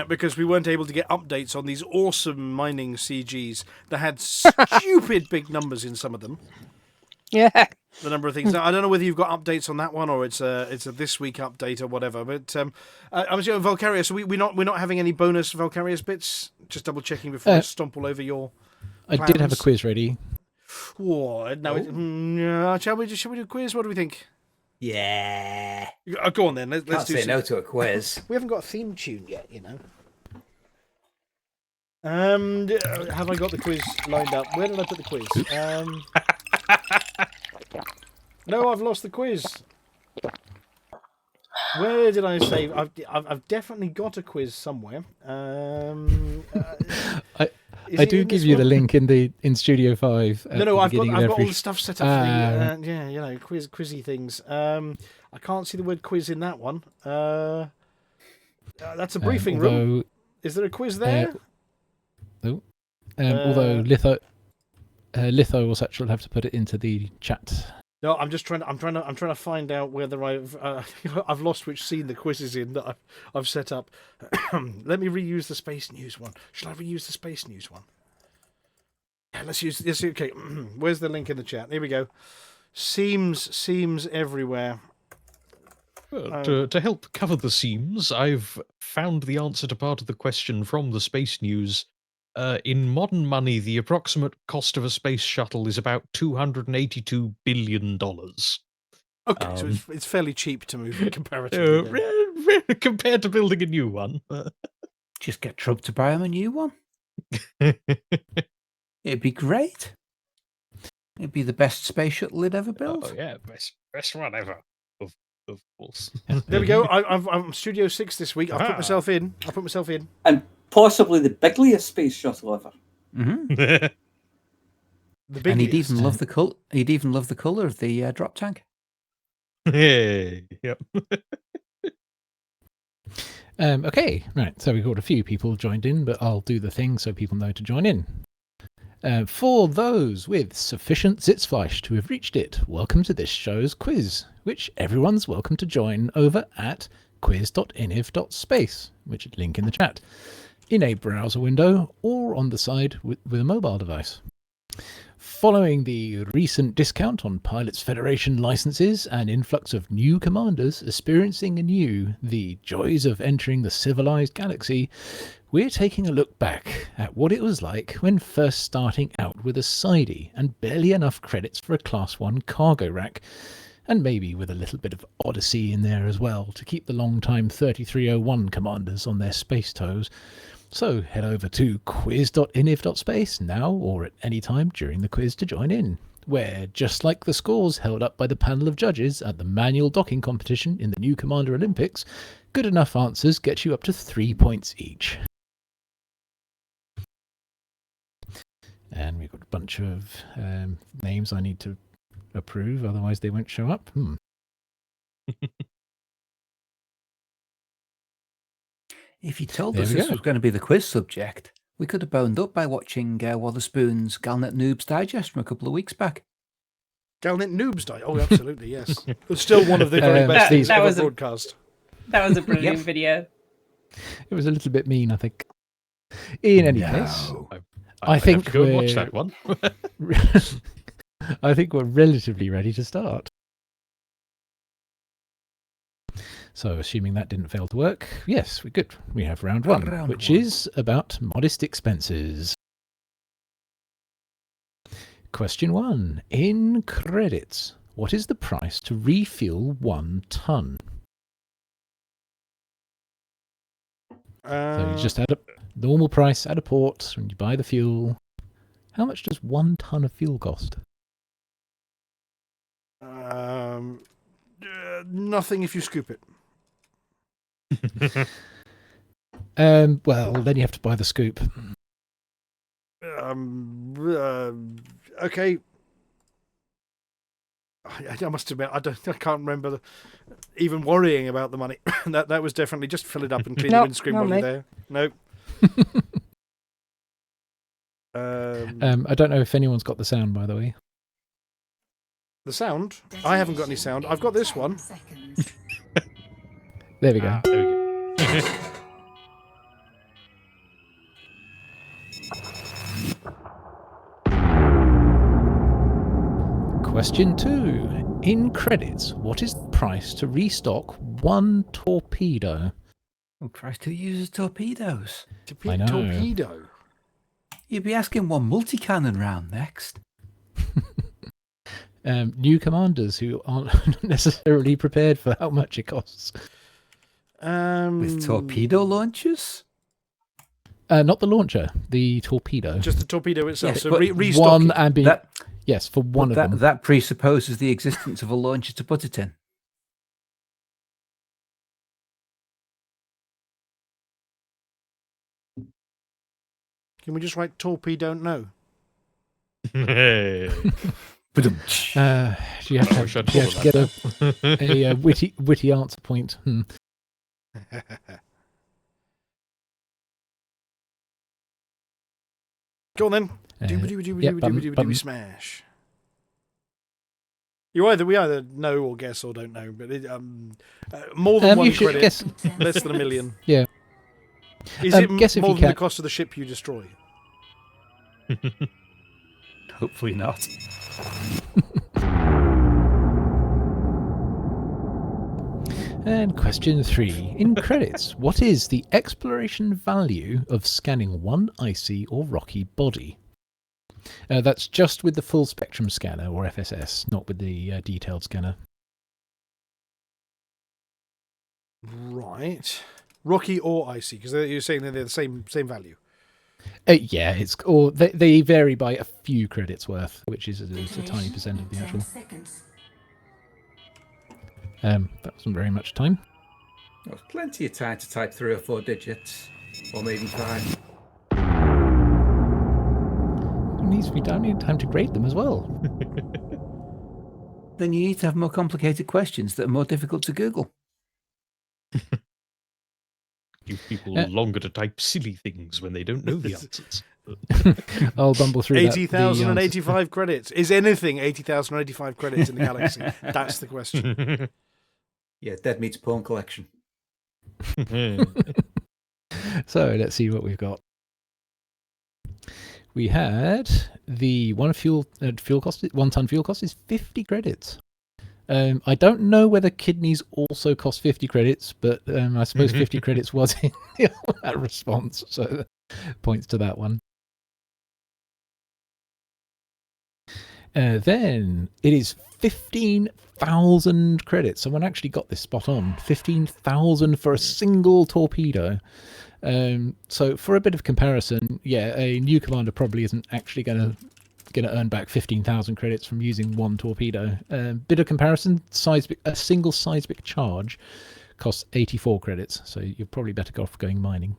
S3: Because we weren't able to get updates on these awesome mining CGs that had stupid big numbers in some of them.
S6: Yeah.
S3: The number of things. Now, I don't know whether you've got updates on that one or it's a this week update or whatever. But I was Valkyria. So we're not having any bonus Valkyria's bits. Just double checking before I stomp all over your.
S7: I did have a quiz ready.
S3: What? No, shall we do a quiz? What do we think?
S8: Yeah.
S3: Go on then. Let's
S8: Can't
S3: do
S8: say
S3: some...
S8: no to a quiz.
S3: We haven't got a theme tune yet, you know. Have I got the quiz lined up? Where did I put the quiz? No, I've lost the quiz. Where did I save? I've definitely got a quiz somewhere.
S7: I do give you the link in Studio 5.
S3: No, I've got all the stuff set up for the quizzy things. I can't see the word quiz in that one. That's a briefing room. Is there a quiz there?
S7: No. Although Litho will actually have to put it into the chat.
S3: No, I'm trying to find out whether I've lost which scene the quiz is in that I've set up. Let me reuse the Space News one. Shall I reuse the Space News one? Yeah, let's use this. Okay, where's the link in the chat? Here we go. Seams everywhere.
S2: To help cover the seams, I've found the answer to part of the question from the Space News. In modern money, the approximate cost of a space shuttle is about $282 billion.
S3: Okay, so it's fairly cheap to move comparatively.
S2: Compared to building a new one.
S8: Just get Trump to buy him a new one. It'd be great. It'd be the best space shuttle he'd ever built.
S2: Oh yeah, best one ever. Of course.
S3: There we go. I'm Studio 6 this week. I'll put myself in.
S5: And possibly the bigliest space shuttle ever.
S8: Mm-hmm. And he'd even love the color. He'd even love the color of the drop tank.
S2: Hey, yep.
S7: Okay, right. So we've got a few people joined in, but I'll do the thing so people know to join in. For those with sufficient Sitzfleisch to have reached it, welcome to this show's quiz, which everyone's welcome to join over at quiz.iniv.space, which is link in the chat, in a browser window or on the side with a mobile device. Following the recent discount on Pilots Federation licenses and influx of new commanders experiencing anew the joys of entering the civilized galaxy, we're taking a look back at what it was like when first starting out with a sidey and barely enough credits for a Class 1 cargo rack, and maybe with a little bit of Odyssey in there as well to keep the long-time 3301 commanders on their space toes. So head over to quiz.iniv.space now or at any time during the quiz to join in, where, just like the scores held up by the panel of judges at the manual docking competition in the New Commander Olympics, good enough answers get you up to 3 points each. And we've got a bunch of names I need to approve, otherwise they won't show up.
S8: If you told us this was going to be the quiz subject, we could have boned up by watching Wotherspoon's Galnet Noobs Digest from a couple of weeks back.
S3: Galnet Noobs Digest? Oh, absolutely, yes. It's still one of the very best things ever broadcast.
S4: That was a brilliant video.
S7: It was a little bit mean, I think. In any case, I
S2: have
S7: think
S2: to go and watch
S7: we're-
S2: that one.
S7: I think we're relatively ready to start. So, assuming that didn't fail to work, yes, we're good. We have round one,
S8: Round
S7: which
S8: one.
S7: is about modest expenses. Question 1. In credits, what is the price to refuel 1 ton? So you just add up normal price at a port when you buy the fuel. How much does 1 ton of fuel cost?
S3: Nothing if you scoop it.
S7: Well, then you have to buy the scoop.
S3: Okay. I must admit, I can't remember even worrying about the money. that was definitely just fill it up and clean the windscreen while you're there. Nope.
S7: I don't know if anyone's got the sound, by the way.
S3: The sound? I haven't got any sound. I've got this one.
S7: There we go.
S2: There we go.
S7: Question 2. In credits, what is the price to restock 1 torpedo?
S8: Oh, Christ, who uses torpedoes?
S7: I know.
S3: Torpedo.
S8: You'd be asking one multi-cannon round next.
S7: New commanders who aren't necessarily prepared for how much it costs.
S8: With torpedo launchers?
S7: Not the launcher, the torpedo.
S3: Just the torpedo itself.
S8: Yes,
S3: so
S8: but
S3: restock
S7: one
S3: it.
S7: ambi- Yes, for one of them.
S8: That presupposes the existence of a launcher to put it in.
S3: Can we just write torpedo? No.
S2: Hey.
S7: Do you have to,
S2: wish I'd
S7: do you have to
S2: thought
S7: get a witty answer point?
S3: Go on then. Doobie smash. We either know or guess or don't know, but more than one
S7: you should
S3: credit,
S7: guess.
S3: less than $1 million.
S7: Yeah.
S3: Is it
S7: guess if
S3: more
S7: you
S3: than
S7: can.
S3: the cost of the ship you destroy?
S8: Hopefully not.
S7: And question 3. In credits, what is the exploration value of scanning one icy or rocky body? That's just with the full spectrum scanner, or FSS, not with the detailed scanner.
S3: Right. Rocky or icy, because you're saying that they're the same value.
S7: Yeah, they vary by a few credits worth, which is a tiny percent of the actual. That wasn't very much time.
S8: There's plenty of time to type 3 or 4 digits, or maybe 5.
S7: It needs to be done in time to grade them as well.
S8: Then you need to have more complicated questions that are more difficult to Google.
S2: Give people longer to type silly things when they don't know the answers.
S7: I'll bumble through
S3: 80,085 credits. Is anything 80,085 credits in the galaxy? That's the question.
S8: Yeah, Dead Meat's porn collection.
S7: So let's see what we've got. We had the 1 ton fuel cost is 50 credits. I don't know whether kidneys also cost 50 credits, but I suppose 50 credits was in that response, so points to that one. Then it is 15,000 credits. Someone actually got this spot on. 15,000 for a single torpedo. So for a bit of comparison, yeah, a new commander probably isn't actually going to earn back 15,000 credits from using 1 torpedo. Bit of comparison, a single seismic charge costs 84 credits, so you're probably better off going mining.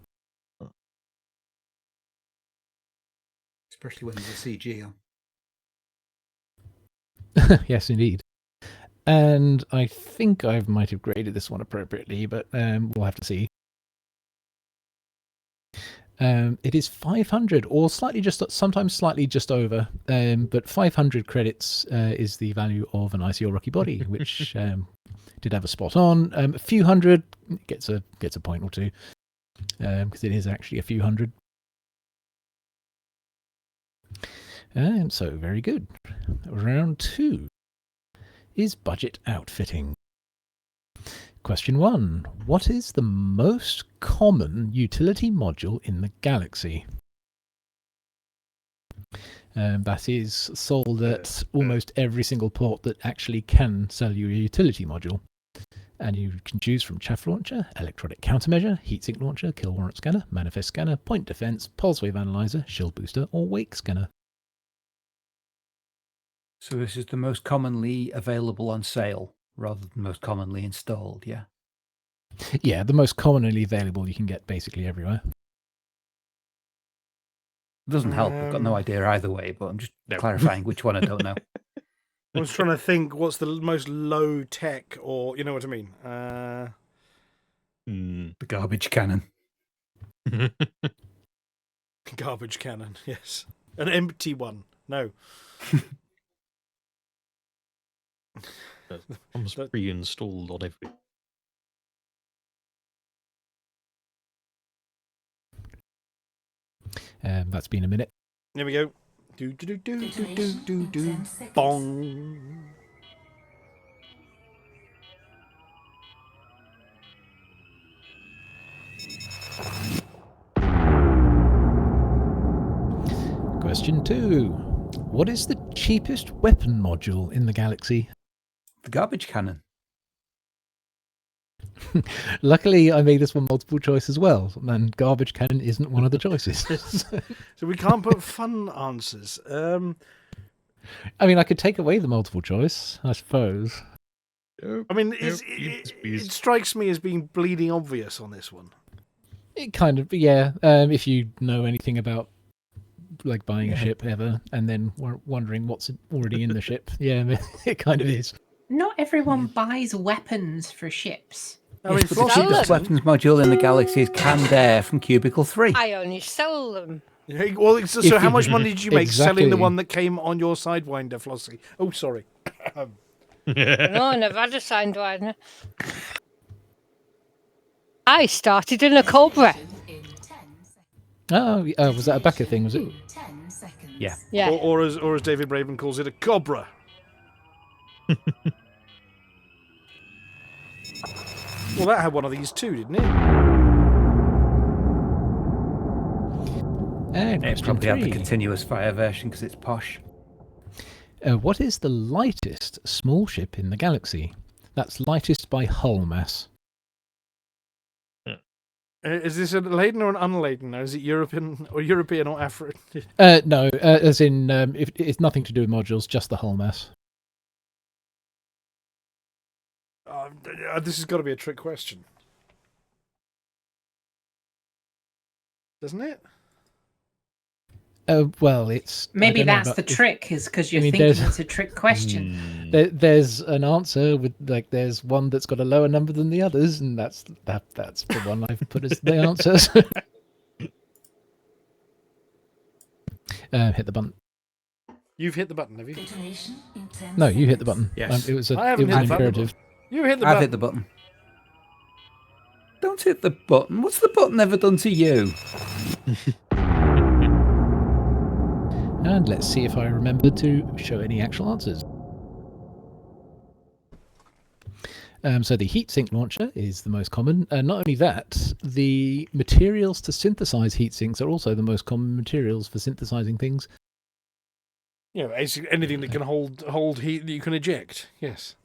S8: Especially when there's a CG on.
S7: Yes, indeed. And I think I might have graded this one appropriately, but we'll have to see. It is 500, or sometimes slightly just over. But 500 credits is the value of an icy or rocky body, which did have a spot on. A few hundred gets a point or two, because it is actually a few hundred. So very good. Round 2 is budget outfitting. Question 1. What is the most common utility module in the galaxy? That is sold at almost every single port that actually can sell you a utility module. And you can choose from chaff launcher, electronic countermeasure, heatsink launcher, kill warrant scanner, manifest scanner, point defense, pulse wave analyzer, shield booster, or wake scanner.
S8: So this is the most commonly available on sale rather than most commonly installed, yeah?
S7: Yeah, the most commonly available you can get basically everywhere.
S8: Doesn't help. I've got no idea either way, but I'm just clarifying which one I don't know.
S3: I was trying to think what's the most low tech, or you know what I mean?
S8: The garbage cannon.
S3: Garbage cannon, yes. An empty one. No.
S2: Comes pre-installed on every.
S7: That's been a minute.
S3: There we go. Do. Bong.
S7: Question 2. What is the cheapest weapon module in the galaxy?
S8: The garbage cannon.
S7: Luckily, I made this one multiple choice as well, and garbage cannon isn't one of the choices.
S3: So we can't put fun answers.
S7: I mean, I could take away the multiple choice, I suppose.
S3: I mean, it strikes me as being bleeding obvious on this one.
S7: It kind of, yeah. If you know anything about like buying a ship ever, and then wondering what's already in the ship, yeah, it kind of is.
S4: Not everyone buys weapons for ships.
S3: I mean,
S8: The cheapest weapons module in the galaxy is canned air from Cubicle 3.
S6: I only sell them.
S3: Yeah, well, so how much money did you make selling the
S7: Exactly.
S3: one that came on your Sidewinder, Flossy? Oh, sorry.
S6: No, I never had a Sidewinder. I started in a Cobra.
S7: Oh, was that a backer thing, was it?
S8: Yeah.
S6: Yeah.
S3: Or as David Braben calls it, a Cobra. Well, that had one of these too, didn't it?
S7: And
S8: It
S7: question
S8: probably had the
S7: 3.
S8: continuous fire version because it's posh.
S7: What is the lightest small ship in the galaxy? That's lightest by hull mass.
S3: Is this a laden or an unladen? Or is it European or African?
S7: No, as in, it's nothing to do with modules, just the hull mass.
S3: This has got to be a trick question, doesn't it?
S7: Well, it's...
S4: Maybe
S7: I don't know
S4: that's
S7: about-
S4: the trick, is because you're
S7: I mean,
S4: thinking
S7: there's-
S4: it's a trick question.
S7: There's an answer with there's one that's got a lower number than the others, and that's the one I've put as the answer. Hit the button.
S3: You've hit the button, have you?
S7: No, you hit the button.
S8: Yes.
S7: It was
S3: I
S7: an
S3: haven't hit the button.
S7: imperative.
S3: You hit the
S8: I've
S3: button.
S8: hit the button. Don't hit the button. What's the button ever done to you?
S7: And let's see if I remember to show any actual answers. So the heatsink launcher is the most common. Not only that, the materials to synthesize heatsinks are also the most common materials for synthesizing things.
S3: Yeah, basically anything that can hold heat that you can eject. Yes.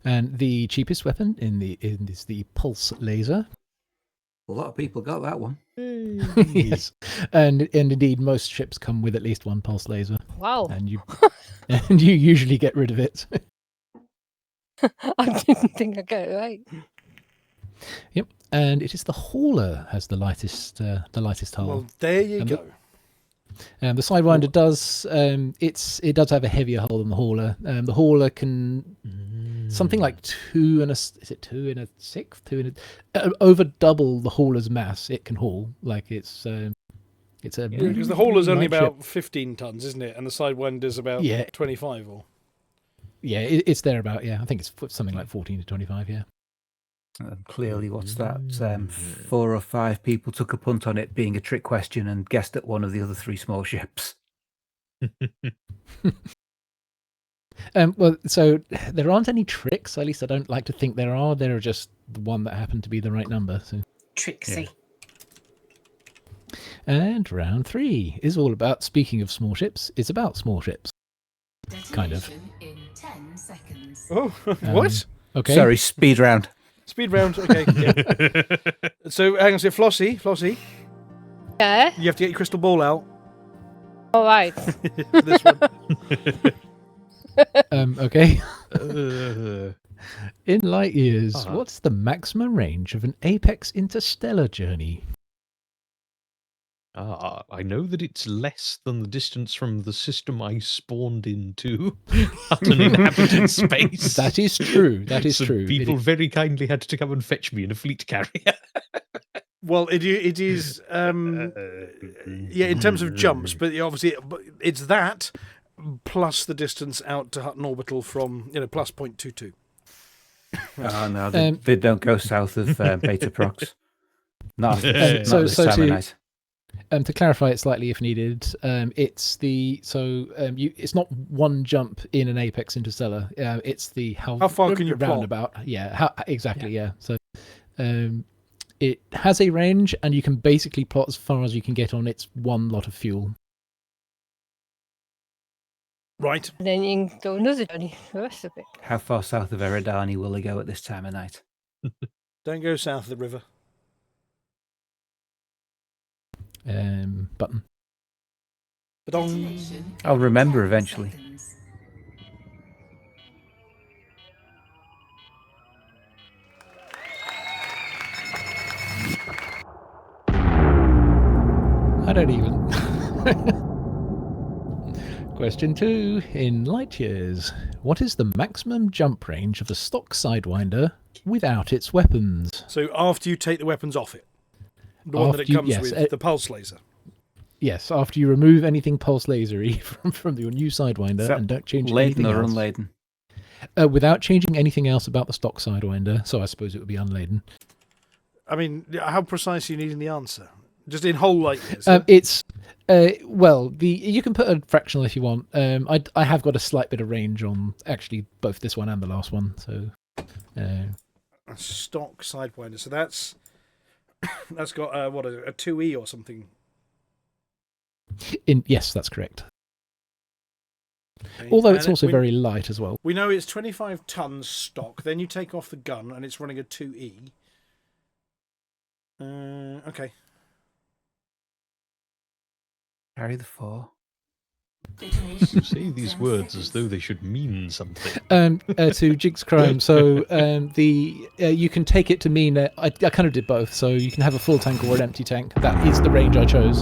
S7: And the cheapest weapon is the pulse laser.
S8: A lot of people got that one.
S7: Yes. And indeed, most ships come with at least one pulse laser,
S6: Wow.
S7: and you usually get rid of it.
S6: I didn't think I'd get it right.
S7: Yep. And it is the hauler has the lightest hull.
S3: Well, there you
S7: And
S3: go.
S7: The Sidewinder does it does have a heavier hull than the hauler. The hauler can something like 2 and a 6, 2 and over double the hauler's mass it can haul. Like it's a
S3: because the hauler's only
S7: light
S3: about
S7: ship.
S3: 15 tons, isn't it? And the Sidewinder's about 25 or.
S7: Yeah, it's there about. Yeah, I think it's something like 14 to 25. Yeah.
S8: Clearly, what's that? 4 or 5 people took a punt on it being a trick question and guessed at one of the other 3 small ships.
S7: Well, so there aren't any tricks. At least I don't like to think there are. There are just the one that happened to be the right number. So
S4: Trixie.
S7: And round 3 is all about, speaking of small ships, it's about small ships. Kind of.
S10: In 10 seconds.
S3: Oh, what?
S7: Okay.
S8: Sorry, speed round.
S3: Speed round, okay. Yeah. So, hang on a second, Flossy.
S6: Yeah.
S3: You have to get your crystal ball out
S6: All right.
S3: for this one.
S7: Okay. In light years, what's the maximum range of an apex interstellar journey?
S2: I know that it's less than the distance from the system I spawned into Hutton inhabited space.
S7: That is true. That is
S2: So
S7: true.
S2: People very kindly had to come and fetch me in a fleet carrier.
S3: Well, it is, in terms of jumps, but obviously it's that plus the distance out to Hutton Orbital from, plus 0.22.
S8: Oh, no, they don't go south of Beta Prox. Not this time of night.
S7: To clarify it slightly, if needed, it's it's not one jump in an apex interstellar. It's the how
S3: far can you plot?
S7: roundabout. Yeah, exactly. Yeah. So it has a range, and you can basically plot as far as you can get on its one lot of fuel.
S3: Right.
S6: And then you can go another journey for the rest of it.
S8: How far south of Eridani will they go at this time of night?
S3: Don't go south of the river.
S7: Button.
S3: Ba-dong.
S8: I'll remember eventually.
S7: I don't even. Question 2. In light years, what is the maximum jump range of a stock Sidewinder without its weapons?
S3: So after you take the weapons off it. The one that it comes with, the pulse laser.
S7: Yes, after you remove anything pulse lasery from your new Sidewinder and don't change anything
S8: laden or
S7: else.
S8: unladen?
S7: Without changing anything else about the stock Sidewinder, so I suppose it would be unladen.
S3: I mean, how precise are you needing the answer? Just in whole lightness?
S7: It's, you can put a fractional if you want. I have got a slight bit of range on actually both this one and the last one. So,
S3: a stock Sidewinder. So that's got a 2E or something.
S7: Yes, that's correct.
S3: Okay.
S7: Although it's also very light as well.
S3: We know it's 25 tons stock. Then you take off the gun and it's running a 2E. Okay.
S8: Carry the 4.
S2: You say these words as though they should mean something.
S7: To Jig's crime, so you can take it to mean I kind of did both. So you can have a full tank or an empty tank. That is the range I chose.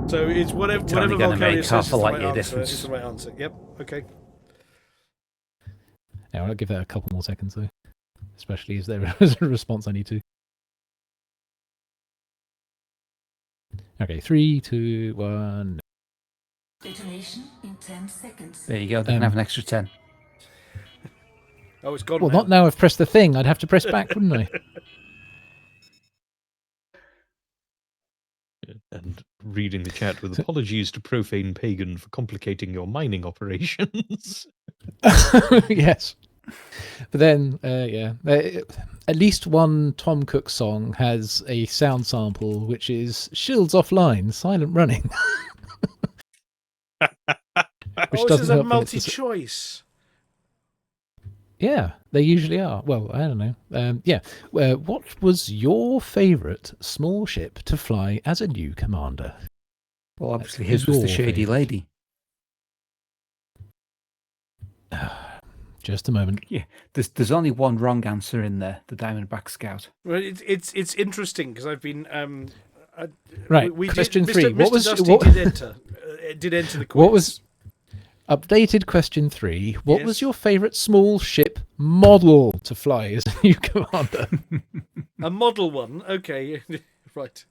S3: So it's whatever
S8: only gonna
S3: Valkyria
S8: make
S3: says
S8: half
S3: is
S8: a
S3: the
S8: light
S3: right
S8: year
S3: answer.
S8: difference.
S3: It's the right answer. Yep. Okay.
S7: Now I'll give that a couple more seconds though, especially as there is a response I need to. Okay, 3, 2, 1.
S10: Detonation in 10 seconds.
S8: There you go. They can have an extra 10.
S3: Oh, it's gone.
S7: Well,
S3: now.
S7: not now I've pressed the thing. I'd have to press back, wouldn't I?
S2: And reading the chat with apologies to Profane Pagan for complicating your mining operations.
S7: Yes. But then, at least one Tom Cook song has a sound sample, which is Shields Offline, Silent Running.
S3: This is a multi-choice.
S7: Yeah, they usually are. Well, I don't know. What was your favourite small ship to fly as a new commander?
S8: Well, obviously his was the Shady Lady.
S7: Just a moment.
S8: Yeah, there's only one wrong answer in there, the Diamondback Scout.
S3: Well, it's interesting because I've been
S7: right. Question 3.
S3: Mr. Dusty did enter the quiz.
S7: Updated question 3. What
S1: Yes.
S7: was your favourite small ship model to fly as a new commander?
S3: A model one. Okay, right.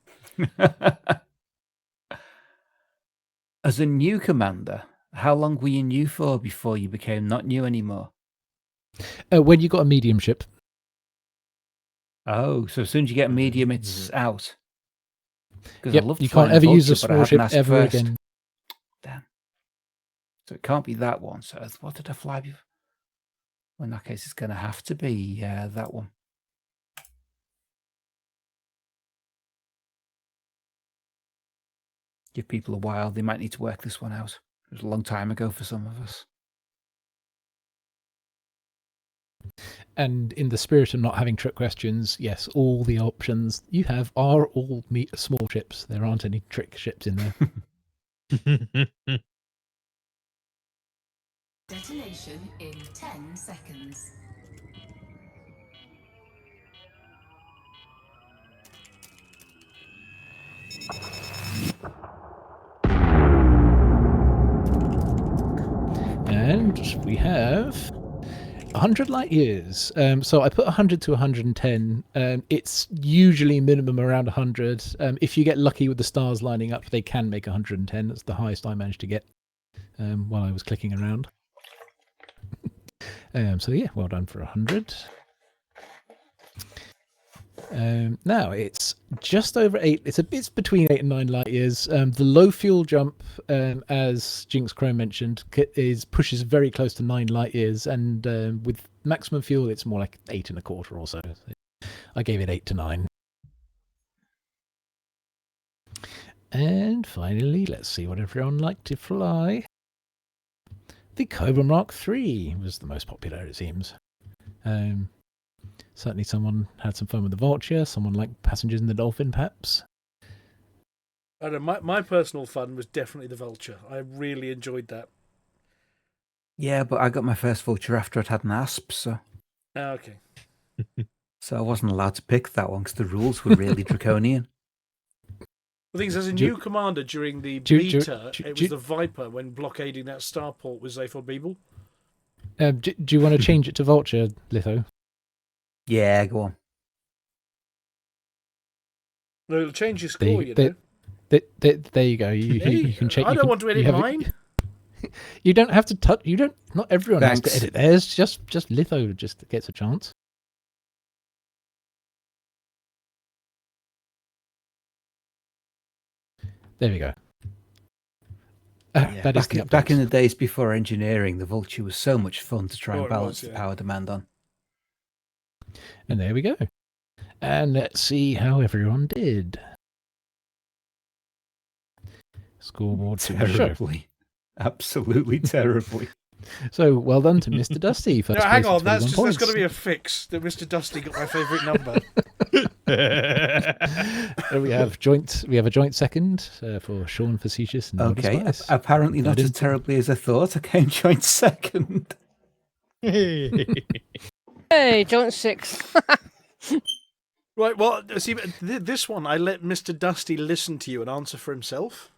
S8: As a new commander, how long were you new for before you became not new anymore?
S7: When you got a medium ship.
S8: Oh, so as soon as you get medium, it's out. 'Cause I
S7: Yep,
S8: loved
S7: you can't
S8: flying
S7: ever use a
S8: Vulture, but I
S7: small
S8: hadn't
S7: ship
S8: asked
S7: ever
S8: first.
S7: again.
S8: Damn. So it can't be that one. So what did I fly before? Well, in that case, it's going to have to be that one. Give people a while. They might need to work this one out. It was a long time ago for some of us.
S7: And in the spirit of not having trick questions, yes, all the options you have are all small ships. There aren't any trick ships in there.
S10: Detonation in 10 seconds.
S7: And we have 100 light years. So I put 100 to 110. It's usually minimum around 100. If you get lucky with the stars lining up, they can make 110. That's the highest I managed to get while I was clicking around. So yeah, well done for 100. Now it's just over 8. It's between 8 and 9 light years. The low fuel jump, as Jinx Crow mentioned, pushes very close to 9 light years, and with maximum fuel, it's more like 8.25 or so. I gave it 8 to 9. And finally, let's see what everyone liked to fly. The Cobra Mark III was the most popular, it seems. Certainly someone had some fun with the Vulture, someone liked Passengers in the Dolphin, perhaps.
S3: I don't know, my personal fun was definitely the Vulture. I really enjoyed that.
S8: Yeah, but I got my first Vulture after I'd had an ASP, so...
S3: Okay.
S8: So I wasn't allowed to pick that one because the rules were really draconian.
S3: The thing is, as a new commander during the beta, it was the Viper when blockading that starport with Zaphod Beeble.
S7: Do you want to change it to Vulture, Litho?
S8: Yeah, go on.
S3: No, it'll change your score, you know.
S7: There you go. You can check.
S3: I don't want to edit mine.
S7: You don't have to touch. You don't. Not everyone has to
S8: Thanks.
S7: edit theirs. Just Litho just gets a chance. There we go.
S8: Yeah,
S7: That is the
S8: back in
S7: update.
S8: the days before engineering, the Vulture was so much fun to try and balance the power demand on.
S7: And there we go. And let's see how everyone did. Scoreboard to the show.
S8: Terribly. Absolutely terribly.
S7: So well done to Mr. Dusty.
S3: No,
S7: First
S3: hang
S7: place
S3: on,
S7: with 21
S3: that's
S7: points.
S3: got to be a fix that Mr. Dusty got my favourite number.
S7: We have a joint second for Sean Facetious and Noddy
S8: Okay,
S7: Spice.
S8: apparently not
S7: That
S8: as
S7: is-
S8: terribly as I thought. I came joint second.
S6: Hey, joint 6.
S3: Right, well, see, this one, I let Mr. Dusty listen to you and answer for himself,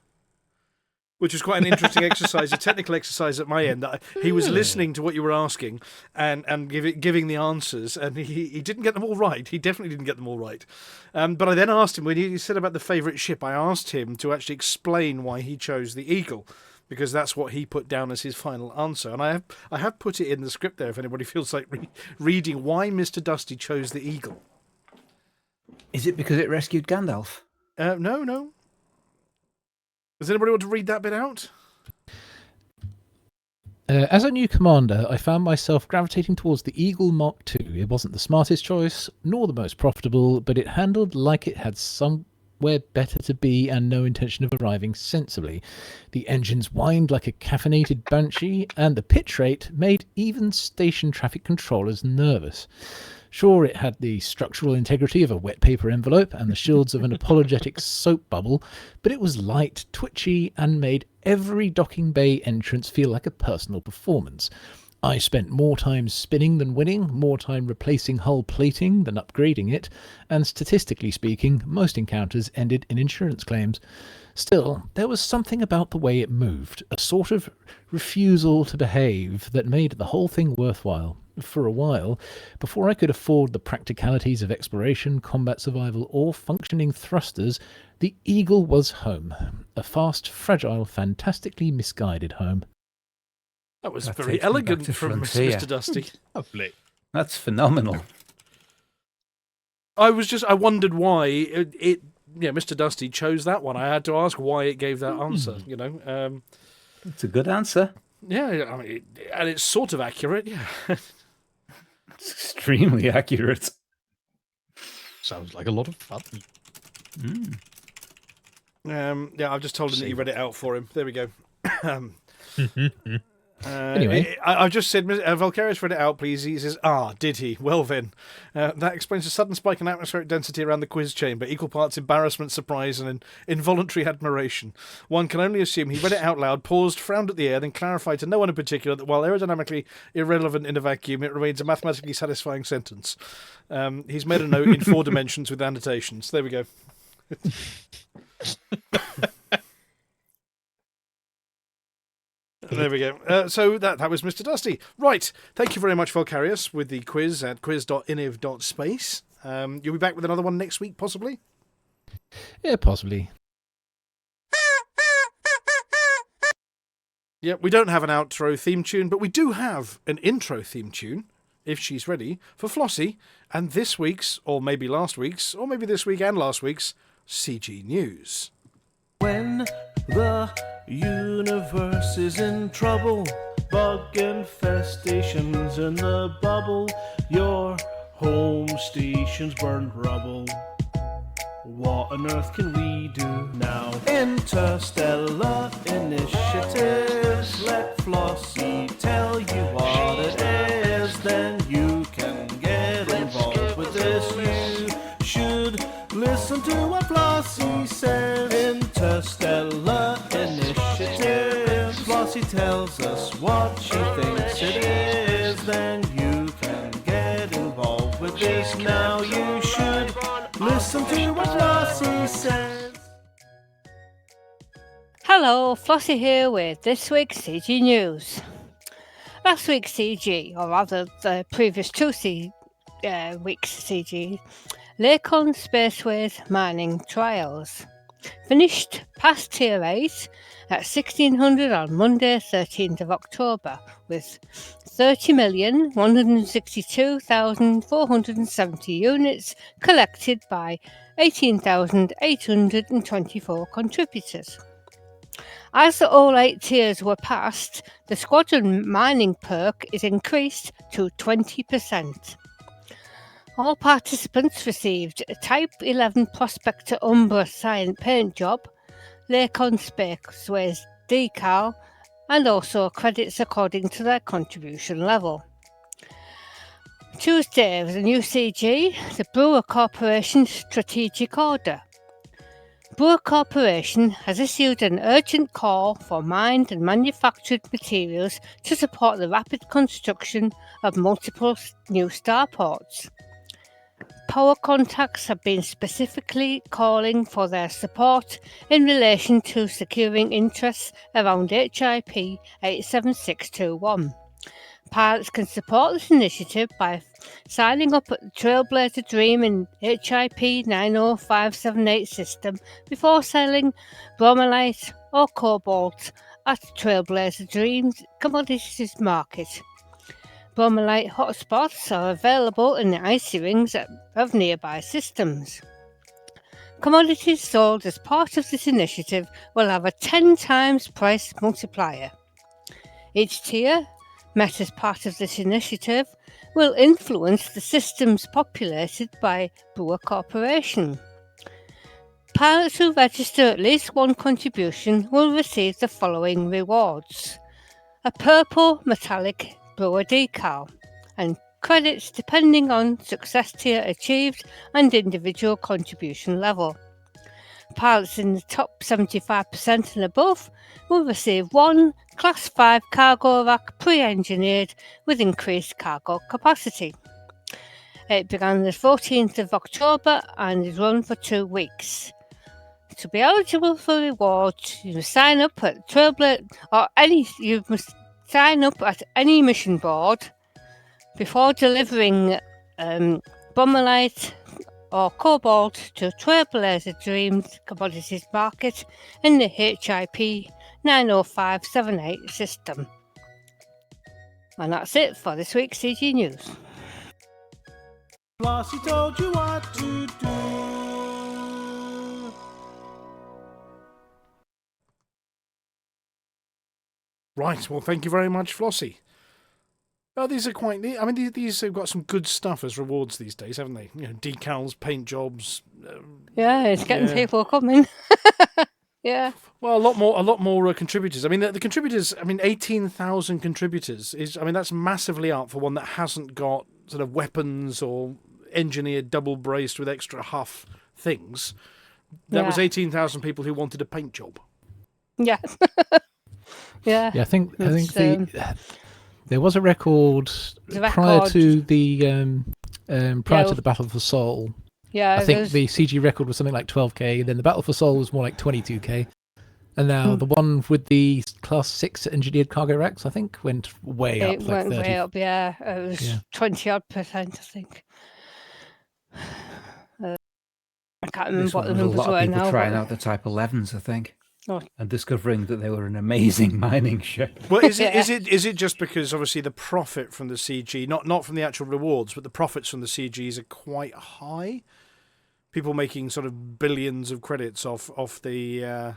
S3: which was quite an interesting exercise, a technical exercise at my end. That he was listening to what you were asking and giving the answers, and he didn't get them all right. He definitely didn't get them all right. But I then asked him, when he said about the favourite ship, I asked him to actually explain why he chose the Eagle, because that's what he put down as his final answer. And I have put it in the script there if anybody feels like reading why Mr. Dusty chose the Eagle.
S8: Is it because it rescued Gandalf?
S3: No. Does anybody want to read that bit out?
S7: As a new commander, I found myself gravitating towards the Eagle Mark II. It wasn't the smartest choice, nor the most profitable, but it handled like it had somewhere better to be and no intention of arriving sensibly. The engines whined like a caffeinated banshee, and the pitch rate made even station traffic controllers nervous. Sure, it had the structural integrity of a wet paper envelope and the shields of an apologetic soap bubble, but it was light, twitchy, and made every docking bay entrance feel like a personal performance. I spent more time spinning than winning, more time replacing hull plating than upgrading it, and statistically speaking, most encounters ended in insurance claims. Still, there was something about the way it moved, a sort of refusal to behave that made the whole thing worthwhile. For a while, before I could afford the practicalities of exploration, combat survival, or functioning thrusters, the Eagle was home. A fast, fragile, fantastically misguided home.
S3: That was
S8: That
S3: very
S8: takes me back
S3: elegant
S8: to
S3: from
S8: Frontier.
S3: Mr. Dusty.
S2: Lovely.
S8: That's phenomenal.
S3: I wondered why Mr. Dusty chose that one. I had to ask why it gave that answer, you know.
S8: It's a good answer.
S3: Yeah, I mean, and it's sort of accurate, yeah.
S8: It's extremely accurate.
S2: Sounds like a lot of fun.
S3: Yeah, I've just told him that you read it out for him. There we go.
S7: Anyway.
S3: I've just said, Volcarius read it out, please. He says, did he? Well then. That explains the sudden spike in atmospheric density around the quiz chamber, equal parts embarrassment, surprise, and involuntary admiration. One can only assume he read it out loud, paused, frowned at the air, then clarified to no one in particular that while aerodynamically irrelevant in a vacuum, it remains a mathematically satisfying sentence. He's made a note in 4 dimensions with annotations. There we go. There we go. So that was Mr. Dusty. Right. Thank you very much, Volcarius, with the quiz at quiz.iniv.space. You'll be back with another one next week, possibly?
S7: Yeah, possibly.
S3: Yeah, we don't have an outro theme tune, but we do have an intro theme tune, if she's ready, for Flossy, and this week's, or maybe last week's, or maybe this week and last week's, CG News.
S9: When the universe is in trouble, bug infestations in the bubble, your home station's burned rubble. What on earth can we do now? Interstellar initiatives. Let Flossy tell you what it is, then you can get involved with this. You should listen to what Flossy says. Interstellar initiatives. Flossy tells us what she thinks it is, then you can get involved with this. Now you should listen to what Flossy says.
S6: Hello, Flossy here with this week's CG News. Last week's CG, or rather the previous 2 weeks' CG, Lakon Spaceway's mining trials. Finished past Tier 8 at 1600 on Monday 13th of October with 30,162,470 units collected by 18,824 contributors. As all 8 tiers were passed, the squadron mining perk is increased to 20%. All participants received a Type 11 Prospector Umbra Science paint job, Lakon Spaceway's decal, and also credits according to their contribution level. Tuesday was a new CG, the Brewer Corporation Strategic Order. Brewer Corporation has issued an urgent call for mined and manufactured materials to support the rapid construction of multiple new starports. Power contacts have been specifically calling for their support in relation to securing interests around HIP 87621. Pilots can support this initiative by signing up at the Trailblazer Dream in HIP 90578 system before selling bromellite or cobalt at Trailblazer Dream's commodities market. Bromellite hotspots are available in the icy rings of nearby systems. Commodities sold as part of this initiative will have a 10 times price multiplier. Each tier, met as part of this initiative, will influence the systems populated by Brewer Corporation. Pilots who register at least one contribution will receive the following rewards: a purple metallic Brewer decal, and credits depending on success tier achieved and individual contribution level. Pilots in the top 75% and above will receive one Class 5 cargo rack pre-engineered with increased cargo capacity. It began the 14th of October and is run for 2 weeks. To be eligible for rewards, you must sign up at any mission board before delivering Bromellite or Cobalt to Trailblazer Dreams commodities market in the HIP 90578 system. And that's it for this week's CG News.
S9: Flossy told you what to do.
S3: Right, well, thank you very much, Flossy. Oh, these are quite... I mean, these have got some good stuff as rewards these days, haven't they? You know, decals, paint jobs...
S6: Yeah, it's getting people coming. Yeah.
S3: Well, a lot more contributors. I mean, the contributors... I mean, 18,000 contributors is... I mean, that's massively up for one that hasn't got sort of weapons or engineered double-braced with extra huff things. That was 18,000 people who wanted a paint job.
S6: Yeah. Yeah.
S7: Yeah, I think there was a record prior to the the Battle for Seoul.
S6: Yeah,
S7: I think the CG record was something like 12k. Then the Battle for Seoul was more like 22k, and now the one with the Class 6 engineered cargo racks, I think, went way up.
S6: It went way up. Yeah, it was 20-odd%, I think. I can't remember what the numbers were now.
S8: A lot of people trying out the Type 11s, I think. And discovering that they were an amazing mining ship.
S3: Well, is it just because obviously the profit from the CG, not from the actual rewards, but the profits from the CGs are quite high? People making sort of billions of credits off the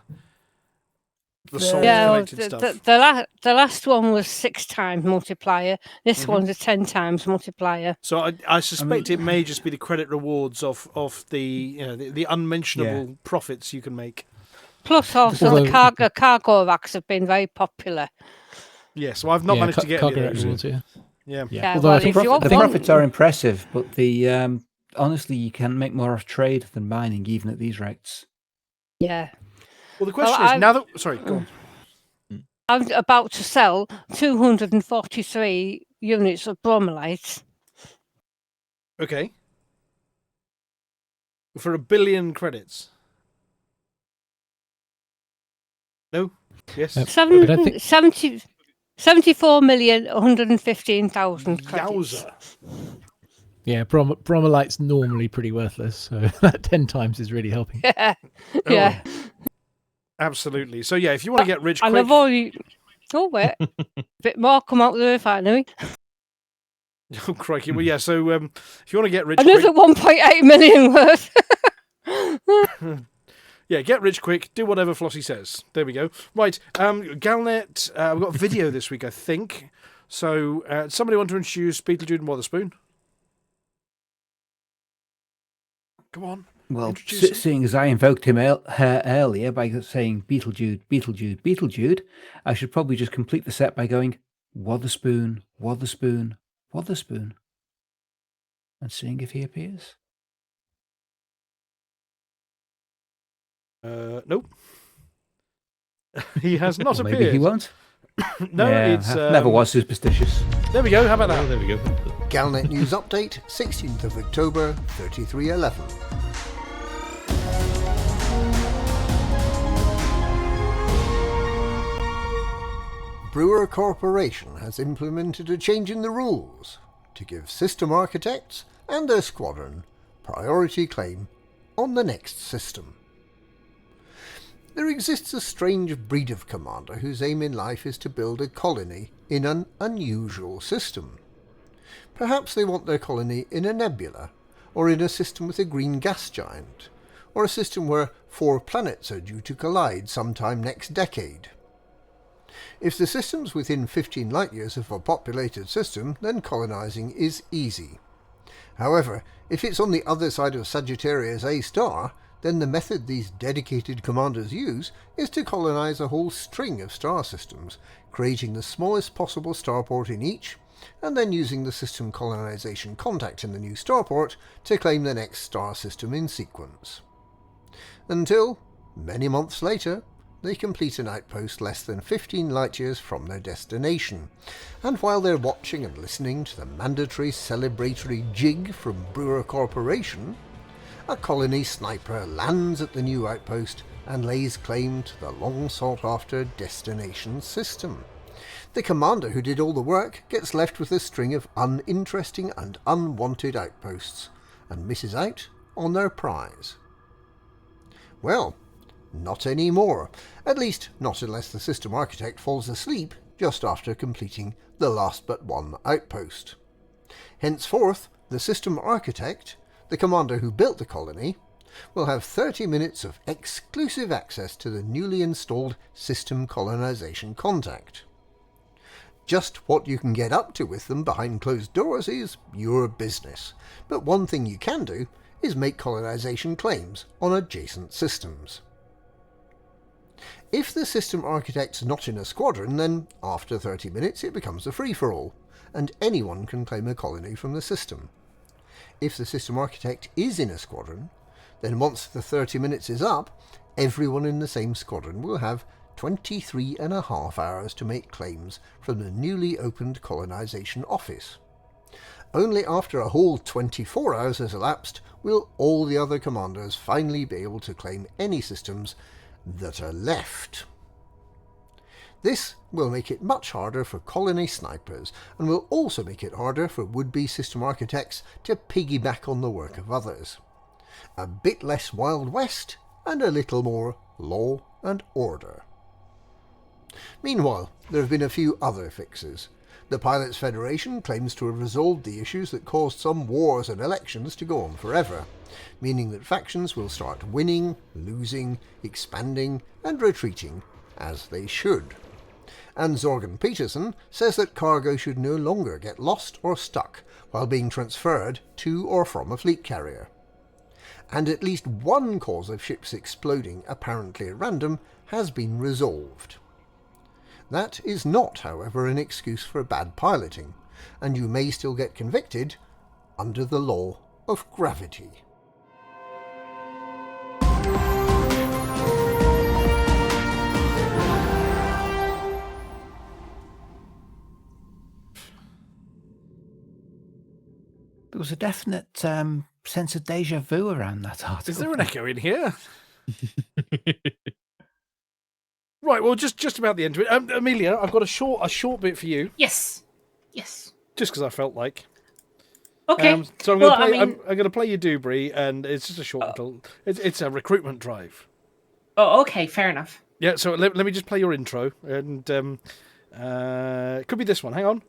S3: Souls-related stuff.
S6: The last one was 6 times multiplier. This one's a 10 times multiplier.
S3: So I suspect it may just be the credit rewards of the unmentionable profits you can make.
S6: Plus, also the cargo racks have been very popular.
S3: Yes, well, I've not managed to get any of those.
S8: Yeah. Although I think the profits are impressive, but the honestly, you can make more of trade than mining, even at these rates.
S6: Yeah.
S3: Well, the question is now that... Sorry, go on.
S6: I'm about to sell 243 units of bromellite.
S3: Okay. For 1 billion credits. No? Yes?
S6: 74,115,000 credits.
S3: Yowza.
S7: Yeah, bromellite's normally pretty worthless, so that 10 times is really helping.
S6: Yeah.
S3: Absolutely. So, yeah, if you want to get rich quick...
S6: And I've already... Oh, wait. A bit more come out of the refinery.
S3: Oh, crikey. Well, yeah, so if you want to get rich
S6: Another
S3: quick...
S6: 1.8 million worth.
S3: Yeah, get rich quick, do whatever Flossy says. There we go. Right, Galnet, we've got video this week, I think. So, somebody want to introduce Beetlejude and Wotherspoon? Come on.
S8: Well, seeing as I invoked him earlier by saying Beetlejude, Beetlejude, Beetlejude, I should probably just complete the set by going Wotherspoon, Wotherspoon, Wotherspoon, and seeing if he appears.
S3: Nope. He has not appeared.
S8: Maybe he won't.
S3: No, it's...
S8: never was superstitious.
S3: There we go, how about that?
S2: Oh, there we go.
S11: Galnet News Update, 16th of October, 3311. Brewer Corporation has implemented a change in the rules to give system architects and their squadron priority claim on the next system. There exists a strange breed of commander whose aim in life is to build a colony in an unusual system. Perhaps they want their colony in a nebula, or in a system with a green gas giant, or a system where 4 planets are due to collide sometime next decade. If the system's within 15 light-years of a populated system, then colonizing is easy. However, if it's on the other side of Sagittarius A star, then the method these dedicated commanders use is to colonize a whole string of star systems, creating the smallest possible starport in each, and then using the system colonization contact in the new starport to claim the next star system in sequence. Until, Many months later, they complete an outpost less than 15 light years from their destination, and while they're watching and listening to the mandatory celebratory jig from Brewer Corporation, a colony sniper lands at the new outpost and lays claim to the long-sought-after destination system. The commander who did all the work gets left with a string of uninteresting and unwanted outposts, and misses out on their prize. Well, not anymore, at least not unless the system architect falls asleep just after completing the last but one outpost. Henceforth, the system architect, the commander who built the colony, will have 30 minutes of exclusive access to the newly installed system colonization contact. Just what you can get up to with them behind closed doors is your business, but one thing you can do is make colonization claims on adjacent systems. If the system architect's not in a squadron, then after 30 minutes it becomes a free-for-all, and anyone can claim a colony from the system. If the system architect is in a squadron, then once the 30 minutes is up, everyone in the same squadron will have 23.5 hours to make claims from the newly opened colonization office. Only after a whole 24 hours has elapsed will all the other commanders finally be able to claim any systems that are left. This will make it much harder for colony snipers, and will also make it harder for would-be system architects to piggyback on the work of others. A bit less Wild West and a little more law and order. Meanwhile, there have been a few other fixes. The Pilots Federation claims to have resolved the issues that caused some wars and elections to go on forever, meaning that factions will start winning, losing, expanding and retreating as they should. And Zorgan Peterson says that cargo should no longer get lost or stuck while being transferred to or from a fleet carrier. And at least one cause of ships exploding, apparently at random, has been resolved. That is not, however, an excuse for bad piloting, and you may still get convicted under the law of gravity.
S8: There was a definite sense of deja vu around that article.
S3: Is there an echo in here? Right, well, just about the end of it. Amelia, I've got a short bit for you.
S4: Yes. Yes.
S3: Just because I felt like.
S4: Okay.
S3: So I'm going to play you Dewberry, and it's just a short little. It's a recruitment drive.
S4: Oh, okay, fair enough.
S3: Yeah. So let me just play your intro, and it could be this one. Hang on.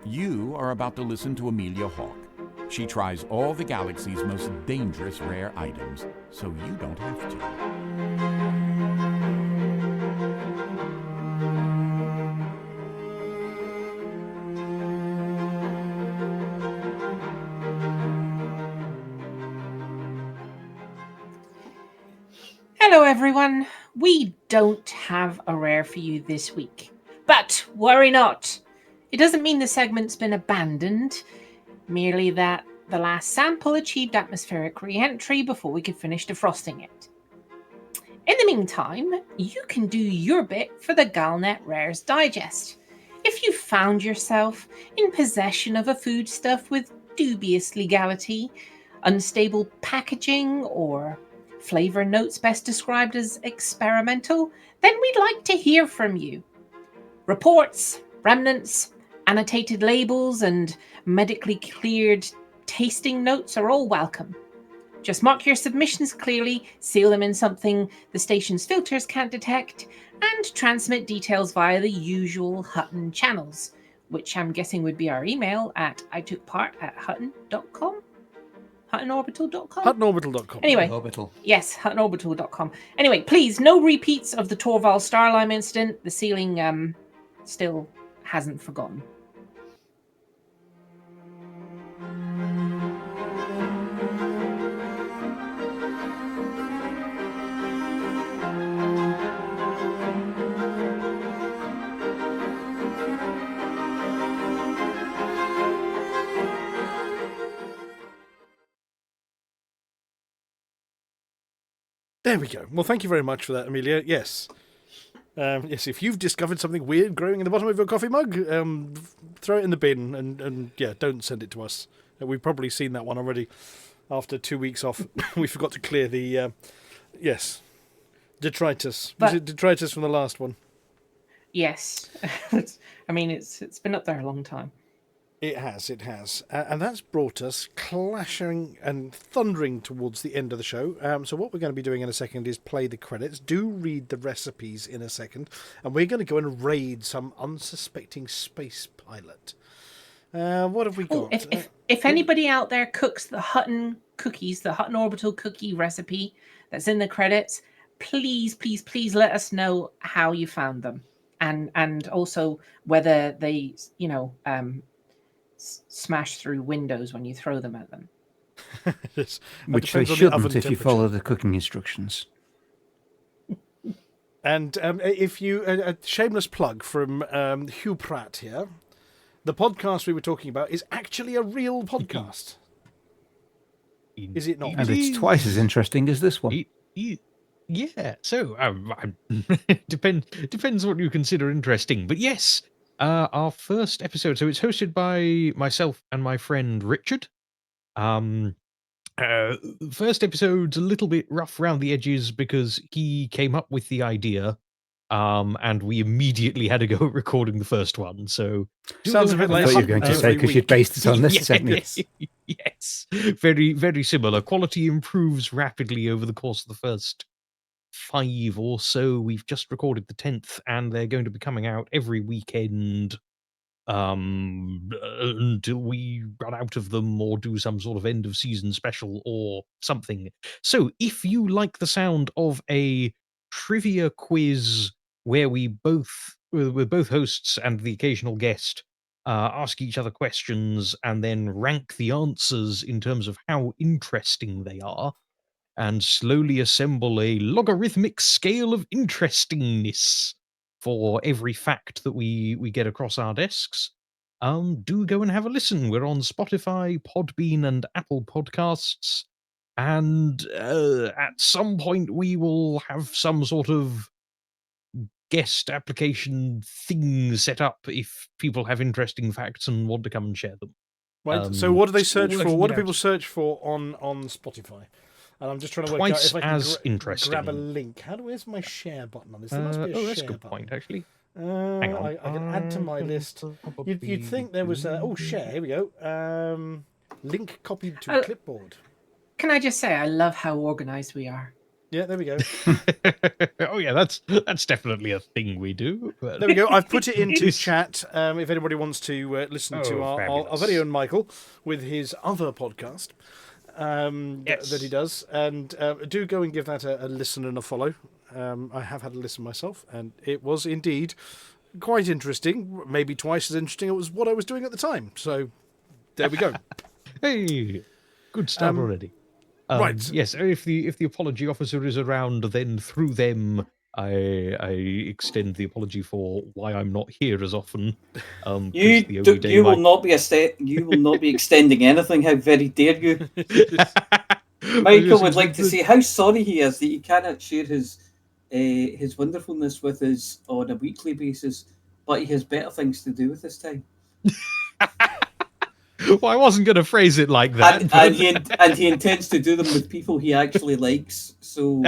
S12: You are about to listen to Amelia Hawke. She tries all the galaxy's most dangerous rare items, so you don't have to.
S4: Hello, everyone. We don't have a rare for you this week, but worry not. It doesn't mean the segment's been abandoned, merely that the last sample achieved atmospheric re-entry before we could finish defrosting it. In the meantime, you can do your bit for the Galnet Rares Digest. If you found yourself in possession of a foodstuff with dubious legality, unstable packaging, or flavour notes best described as experimental, then we'd like to hear from you. Reports, remnants, annotated labels, and medically cleared tasting notes are all welcome. Just mark your submissions clearly, seal them in something the station's filters can't detect, and transmit details via the usual Hutton channels, which I'm guessing would be our email at itookpart@hutton.com. HuttonOrbital.com?
S3: HuttonOrbital.com.
S4: Anyway.
S5: Orbital.
S4: Yes, HuttonOrbital.com. Anyway, please, no repeats of the Torval Starlime incident. The ceiling still hasn't forgotten.
S3: There we go. Well, thank you very much for that, Amelia. Yes. Yes, if you've discovered something weird growing in the bottom of your coffee mug, throw it in the bin and don't send it to us. We've probably seen that one already. After 2 weeks off, we forgot to clear the, detritus. Was it detritus from the last one?
S4: Yes. I mean, it's been up there a long time.
S3: It has. And that's brought us clashing and thundering towards the end of the show. So what we're going to be doing in a second is play the credits. Do read the recipes in a second. And we're going to go and raid some unsuspecting space pilot. What have we got?
S4: If anybody out there cooks the Hutton cookies, the Hutton Orbital cookie recipe that's in the credits, please let us know how you found them. And also whether they, smash through windows when you throw them at them.
S3: Yes,
S8: which they shouldn't if you follow the cooking instructions.
S3: And if you a shameless plug from Hugh Pratt here, the podcast we were talking about is actually a real podcast. Is it not?
S8: And it's twice as interesting as this one.
S2: Yeah. So depends what you consider interesting, but yes. Our first episode, so it's hosted by myself and my friend Richard. First episode's a little bit rough around the edges because he came up with the idea, and we immediately had to go recording the first one. So
S3: sounds a bit like
S8: I thought you were going to say because you'd based it on this technique.
S2: Yes, very, very similar. Quality improves rapidly over the course of the first 5 or so. We've just recorded the 10th, and they're going to be coming out every weekend until we run out of them or do some sort of end of season special or something. So if you like the sound of a trivia quiz where we're both hosts and the occasional guest ask each other questions and then rank the answers in terms of how interesting they are, and slowly assemble a logarithmic scale of interestingness for every fact that we get across our desks, do go and have a listen. We're on Spotify, Podbean, and Apple Podcasts. And at some point, we will have some sort of guest application thing set up if people have interesting facts and want to come and share them.
S3: Right. So what do they search for? What do people search for on Spotify? And I'm just trying to work out if I can grab a link. Where's my share button on this? There must be a share
S2: that's a good
S3: button.
S2: Point, actually.
S3: Hang on. I can add to my list. You'd think there was share. Here we go. Link copied to clipboard.
S4: Can I just say, I love how organized we are.
S3: Yeah, there we go.
S2: Oh yeah, that's definitely a thing we do.
S3: There we go. I've put it into chat. If anybody wants to listen to our very own Michael with his other podcast. That he does, and do go and give that a listen and a follow. I have had a listen myself, and it was indeed quite interesting, maybe twice as interesting as what I was doing at the time. So there we go.
S2: Hey, good start already.
S3: Right.
S2: Yes, if the apology officer is around, then through them I extend the apology for why I'm not here as often.
S5: You will not be extending anything. How very dare you? Michael would like to say how sorry he is that he cannot share his wonderfulness with us on a weekly basis, but he has better things to do with his time.
S2: Well, I wasn't going to phrase it like that.
S5: And he intends to do them with people he actually likes. So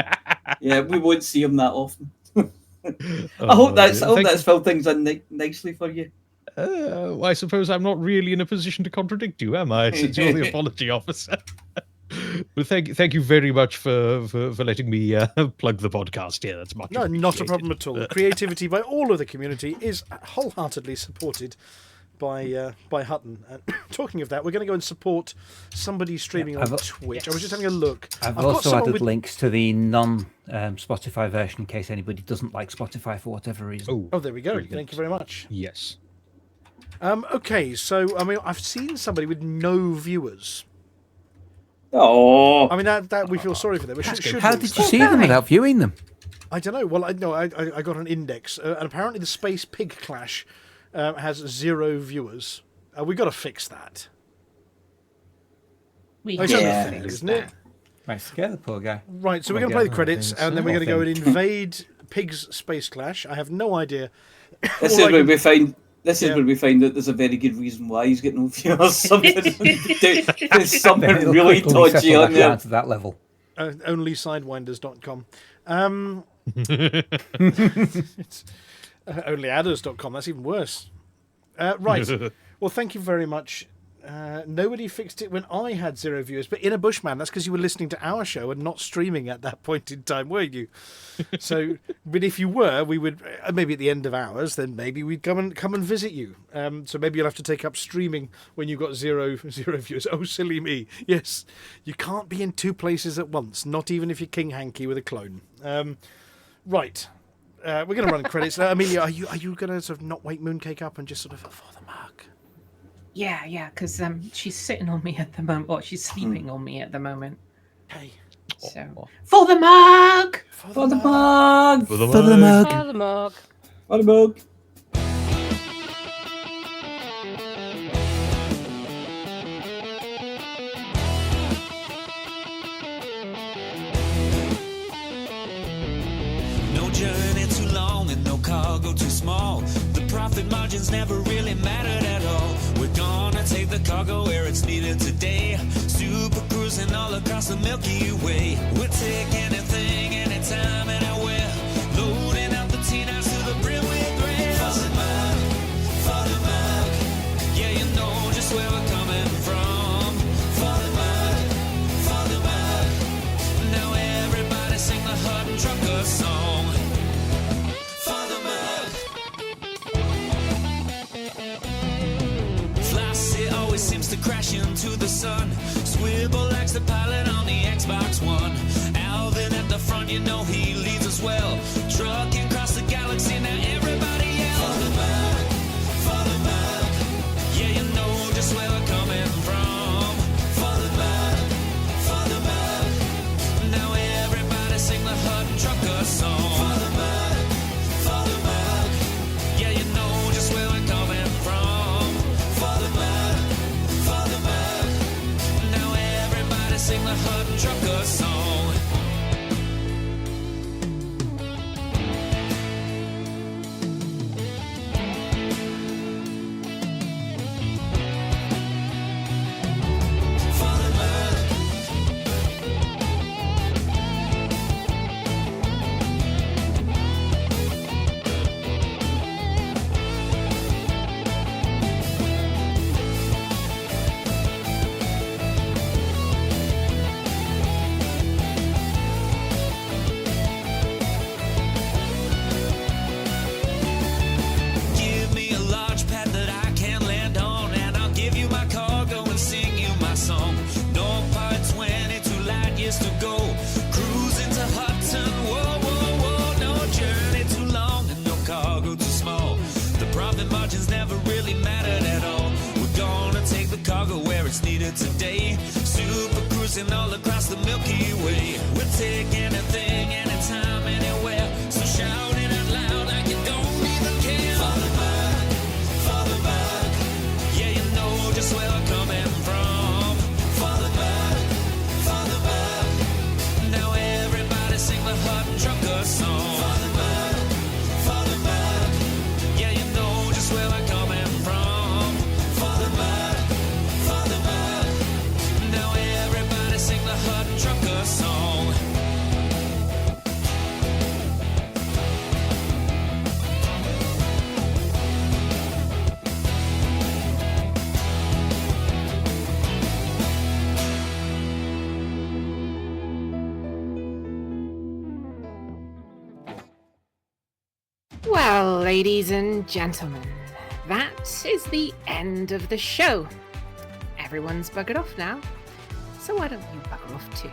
S5: yeah, we won't see him that often. I hope that's filled things in nicely for you.
S2: Well, I suppose I'm not really in a position to contradict you, am I? Since you're the apology officer. But thank you very much for letting me plug the podcast here. That's much appreciated.
S3: Not a problem at all. Creativity by all of the community is wholeheartedly supported by Hutton. Talking of that, we're going to go and support somebody streaming on Twitch. Yes. I was just having a look.
S8: I've also added links to the non-Spotify version in case anybody doesn't like Spotify for whatever reason.
S3: Oh, there we go. Thank you very much.
S2: Yes.
S3: Okay, so I've seen somebody with no viewers.
S5: Oh,
S3: I mean that we feel sorry for them.
S8: How did you see them without viewing them?
S3: I don't know. Well, I got an index, and apparently the Space Pig Clash has 0 viewers. We've got to fix that.
S4: We
S3: isn't it?
S8: Right, scare the poor guy.
S3: Right, so we're going to play the credits, and then we're going to go and invade Pig's Space Clash. I have no idea.
S5: This is where we find that there's a very good reason why he's getting no viewers. There's something really dodgy on there.
S8: To that level.
S3: Onlysidewinders.com. It's onlyadders.com. That's even worse. Right. Well, thank you very much. Nobody fixed it when I had 0 viewers, but in a Bushman, that's because you were listening to our show and not streaming at that point in time, were you? So, but if you were, we would maybe at the end of ours, then maybe we'd come and visit you. So maybe you'll have to take up streaming when you've got zero viewers. Oh, silly me! Yes, you can't be in 2 places at once, not even if you're King Hanky with a clone. Right. We're going to run credits. Amelia, are you going to sort of not wake Mooncake up and just sort of for the mark?
S4: Yeah, because she's sitting on me at the moment. Or she's sleeping on me at the moment.
S3: Okay.
S4: So for the mug!
S5: For the mug!
S6: For the mug.
S9: No journey too long and no cargo too small. The profit margins never really mattered at all. We're gonna take the cargo where it's needed today. Super cruising all across the Milky Way. We'll take anything, anytime, anywhere. Loading up the T-9s to the brim with grain. For the mug, yeah, you know just where we're coming from. For the mug, now everybody sing the Hutton Trucker song. For the mug. Flossy always seems to crash into the sun. Swivel likes the pilot on the Xbox One. Alvin at the front, you know he leads us well. Trucking across the galaxy, now everybody yell. For the mug, yeah, you know just where we're coming from. For the mug, now everybody sing the Hutton Trucker song. For the mug, yeah, you know just where we're coming from. For the mug, now everybody sing the Hutton Trucker song. Give me a launch pad that I can land on, and I'll give you my cargo and sing you my song. No part 22 light years to go. Cruising to Hutton, whoa. No journey too long and no cargo too small. The profit margins never really mattered at all. We're gonna take the cargo where it's needed today. Super cruising all across the Milky Way. We'll take anything, anytime, anywhere. So shout it out loud like you don't even care. For the mug, yeah, you know just where we're coming from. For the mug, now everybody sing the Hutton Trucker song. For the mug, yeah, you know just where we're coming from. For the mug, now everybody sing the Hutton Trucker song.
S4: Well, ladies and gentlemen, that is the end of the show. Everyone's buggered off now, so why don't you bugger off too?